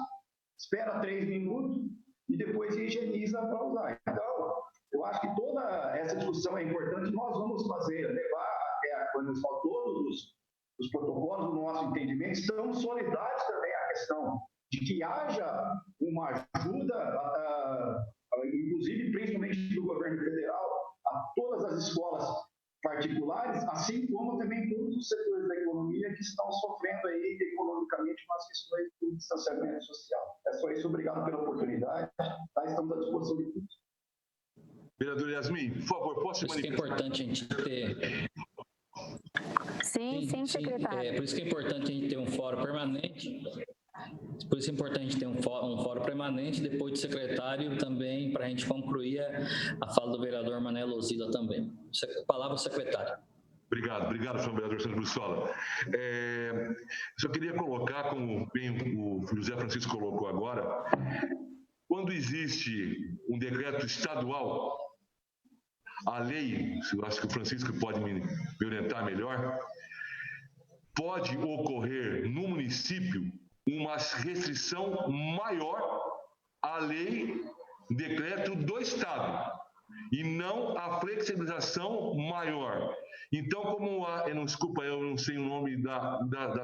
espera 3 minutos e depois higieniza para usar. Então, eu acho que toda essa discussão é importante. Nós vamos levar até quando eu falo todos os protocolos do nosso entendimento. Estamos solidários também à questão de que haja uma ajuda, inclusive principalmente do governo federal, a todas as escolas particulares, assim como também todos os setores da economia que estão sofrendo aí economicamente com as questões do distanciamento social. É só isso, obrigado pela oportunidade, estamos à disposição de todos. Vereador Yasmin, por favor, posso manifestar? Por isso que é importante a gente ter... Sim, secretário. Por isso que é importante a gente ter um fórum permanente. Por isso é importante a gente ter um fórum permanente, depois do secretário também, para a gente concluir a fala do vereador Mané Luzila também. Palavra ao secretário. Obrigado, senhor vereador Sandro Bussola. Só queria colocar, como bem o José Francisco colocou agora, quando existe um decreto estadual, a lei, eu acho que o Francisco pode me orientar melhor, pode ocorrer no município uma restrição maior à lei, decreto do Estado, e não a flexibilização maior. Então, como eu não sei o nome da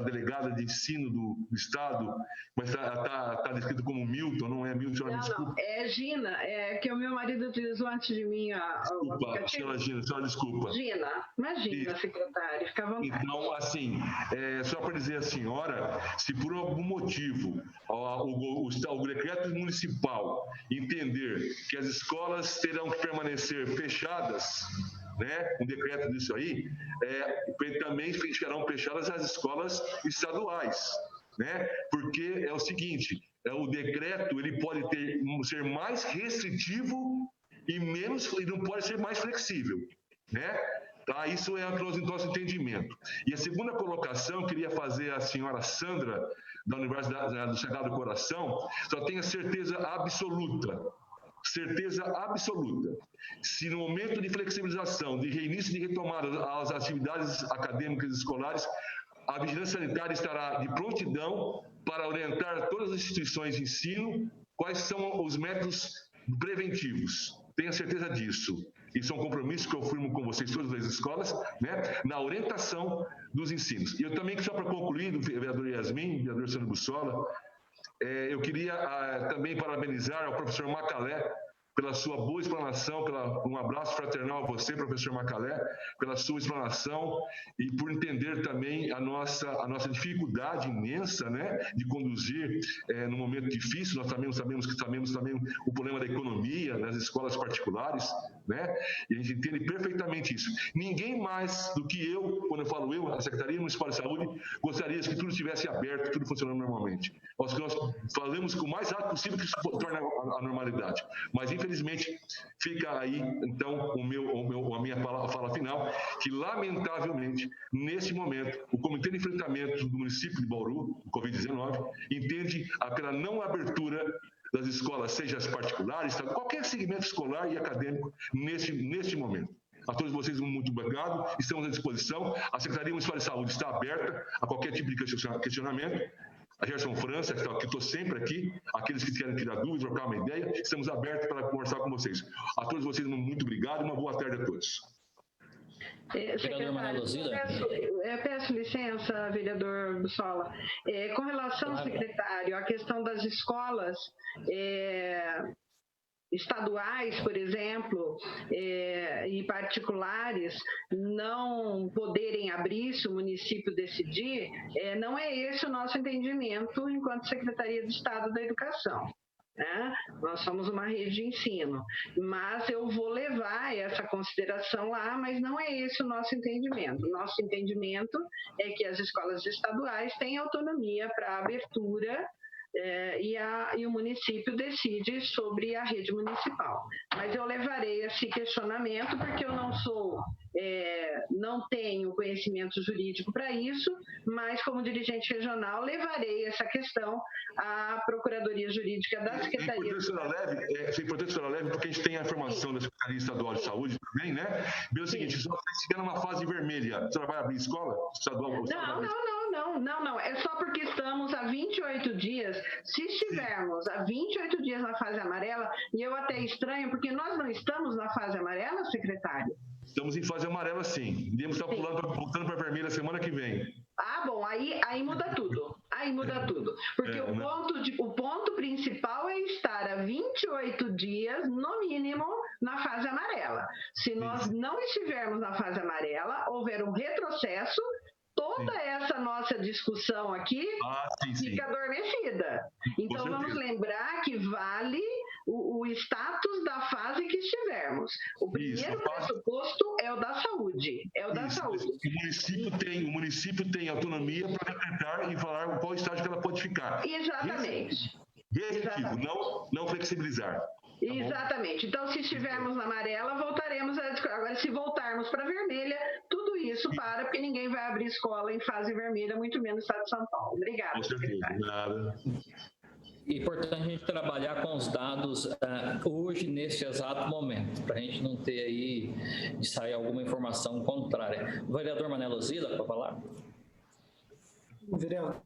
delegada de ensino do Estado, mas está descrito como Milton, não é Milton? Não, desculpa. É Gina, que o meu marido utilizou antes de mim Desculpa, senhora desculpa. Gina, imagina, secretário, fica à vontade. Então, assim, só para dizer à senhora, se por algum motivo o decreto municipal entender que as escolas terão que permanecer fechadas, né, um decreto disso aí, também ficarão fechadas as escolas estaduais, né, porque é o seguinte, o decreto ele pode ser mais restritivo e não pode ser mais flexível, né? Tá, isso é o nosso entendimento. E a segunda colocação, queria fazer a senhora Sandra, da Universidade do Sagrado Coração, só tenha certeza absoluta, se no momento de flexibilização, de reinício de retomada às atividades acadêmicas e escolares, a vigilância sanitária estará de prontidão para orientar todas as instituições de ensino quais são os métodos preventivos. Tenha certeza disso. Isso é um compromisso que eu firmo com vocês, todas as escolas, né, na orientação dos ensinos. E eu também, só para concluir, do vereador Yasmin, vereador Sandro Bussola, eu queria também parabenizar ao professor Macalé pela sua boa explanação, um abraço fraternal a você, professor Macalé, pela sua explanação e por entender também a nossa dificuldade imensa, né, de conduzir num momento difícil. Nós também sabemos também o problema da economia nas escolas particulares, né, e a gente entende perfeitamente isso. Ninguém mais do que eu, quando eu falo eu, a Secretaria Municipal de Saúde, gostaria que tudo estivesse aberto, tudo funcionando normalmente. Nós falamos com o mais rápido possível que isso torne a normalidade. Mas, infelizmente, fica aí, então, a minha fala final, que, lamentavelmente, nesse momento, o Comitê de Enfrentamento do município de Bauru, do Covid-19, entende pela não abertura das escolas, seja as particulares, qualquer segmento escolar e acadêmico, neste momento. A todos vocês, muito obrigado, estamos à disposição. A Secretaria Municipal de Saúde está aberta a qualquer tipo de questionamento. A Gerson França, que estou sempre aqui, aqueles que querem tirar dúvidas, trocar uma ideia, estamos abertos para conversar com vocês. A todos vocês, muito obrigado e uma boa tarde a todos. Secretário, eu peço licença, vereador Bussola. Com relação, secretário, à questão das escolas, estaduais, por exemplo, e particulares não poderem abrir se o município decidir, não é esse o nosso entendimento enquanto Secretaria de Estado da Educação. Né? Nós somos uma rede de ensino, mas eu vou levar essa consideração lá, mas não é esse o nosso entendimento. O nosso entendimento é que as escolas estaduais têm autonomia para abertura e o município decide sobre a rede municipal. Mas eu levarei esse questionamento porque eu não tenho conhecimento jurídico para isso, mas como dirigente regional levarei essa questão à Procuradoria Jurídica da Secretaria. É importante que a senhora leve, porque a gente tem a informação da Secretaria Estadual de Saúde também, né? Pelo seguinte, se você estiver numa fase vermelha, a senhora vai abrir escola estadual? Não. É só porque estamos há 28 dias. Se estivermos há 28 dias na fase amarela, e eu até estranho, porque nós não estamos na fase amarela, secretário? Estamos em fase amarela, sim. Iremos estar voltando para a vermelha semana que vem. Ah, bom, aí muda tudo. Aí muda tudo. Porque o ponto principal é estar há 28 dias, no mínimo, na fase amarela. Se nós não estivermos na fase amarela, houver um retrocesso, toda essa nossa discussão aqui fica adormecida. Então, vamos lembrar que vale o status da fase que estivermos. O primeiro pressuposto é o da saúde. O município tem autonomia para decretar e falar qual estágio que ela pode ficar. Exatamente. Restritivo, não flexibilizar. Exatamente. Então, se estivermos na amarela, voltaremos a discutir. Agora, se voltarmos para a vermelha, tudo isso para, porque ninguém vai abrir escola em fase vermelha, muito menos no estado de São Paulo. Obrigada. Com certeza. Nada. É importante a gente trabalhar com os dados hoje, nesse exato momento, para a gente não ter aí de sair alguma informação contrária. O vereador Manelo Zila, para falar? Vereador.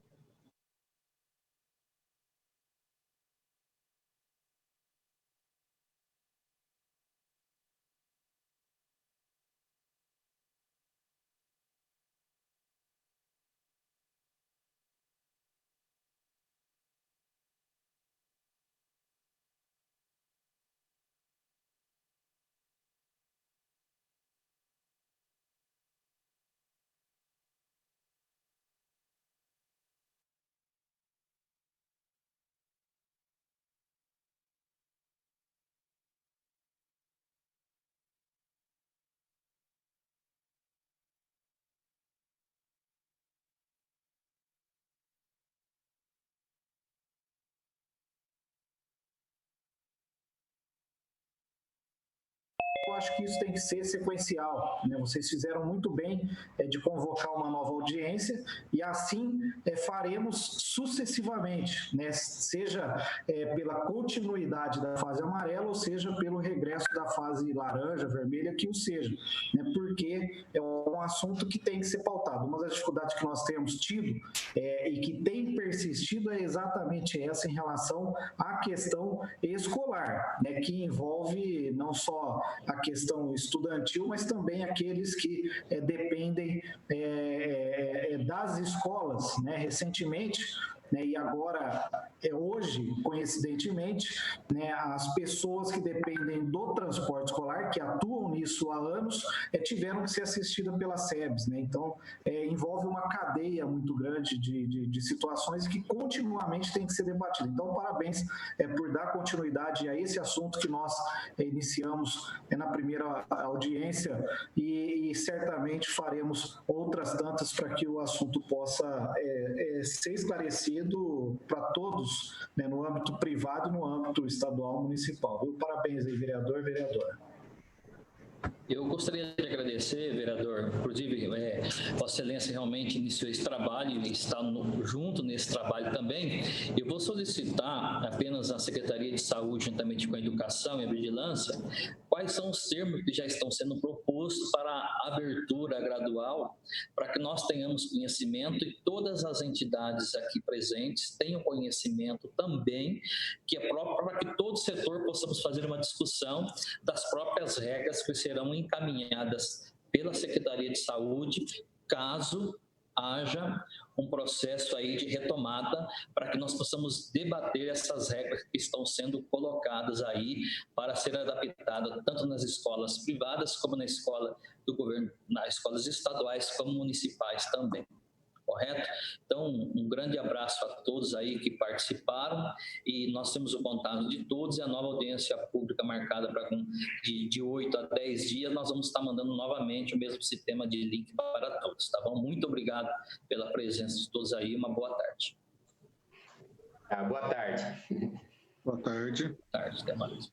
Eu acho que isso tem que ser sequencial, né? Vocês fizeram muito bem de convocar uma nova audiência e assim faremos sucessivamente, né? Seja pela continuidade da fase amarela ou seja pelo regresso da fase laranja, vermelha, que o seja, né? Porque é um assunto que tem que ser pautado. Uma das dificuldades que nós temos tido e que tem persistido é exatamente essa em relação à questão escolar, né? Que envolve não só a questão estudantil, mas também aqueles que dependem das escolas, né? Recentemente, né, e agora, hoje, coincidentemente, né, as pessoas que dependem do transporte escolar, que atuam nisso há anos, tiveram que ser assistidas pela SEBS, né? Então, envolve uma cadeia muito grande de situações que continuamente tem que ser debatida. Então, parabéns por dar continuidade a esse assunto que nós iniciamos na primeira audiência e certamente faremos outras tantas para que o assunto possa ser esclarecido para todos, né, no âmbito privado e no âmbito estadual municipal. Viu? Parabéns aí, vereador e vereadora. Eu gostaria de agradecer, vereador, inclusive Vossa Excelência realmente iniciou esse trabalho e está junto nesse trabalho também. Eu vou solicitar apenas à Secretaria de Saúde, juntamente com a Educação e a Vigilância, quais são os termos que já estão sendo propostos para a abertura gradual, para que nós tenhamos conhecimento e todas as entidades aqui presentes tenham conhecimento também, para que todo o setor possamos fazer uma discussão das próprias regras que serão encaminhadas pela Secretaria de Saúde, caso haja um processo aí de retomada para que nós possamos debater essas regras que estão sendo colocadas aí para ser adaptada tanto nas escolas privadas como na escola do governo, nas escolas estaduais como municipais também. Correto? Então, um grande abraço a todos aí que participaram e nós temos o contato de todos e a nova audiência pública marcada para de 8 a 10 dias, nós vamos estar mandando novamente o mesmo sistema de link para todos, tá bom? Muito obrigado pela presença de todos aí, uma boa tarde. Boa tarde. Boa tarde. Boa tarde, até mais.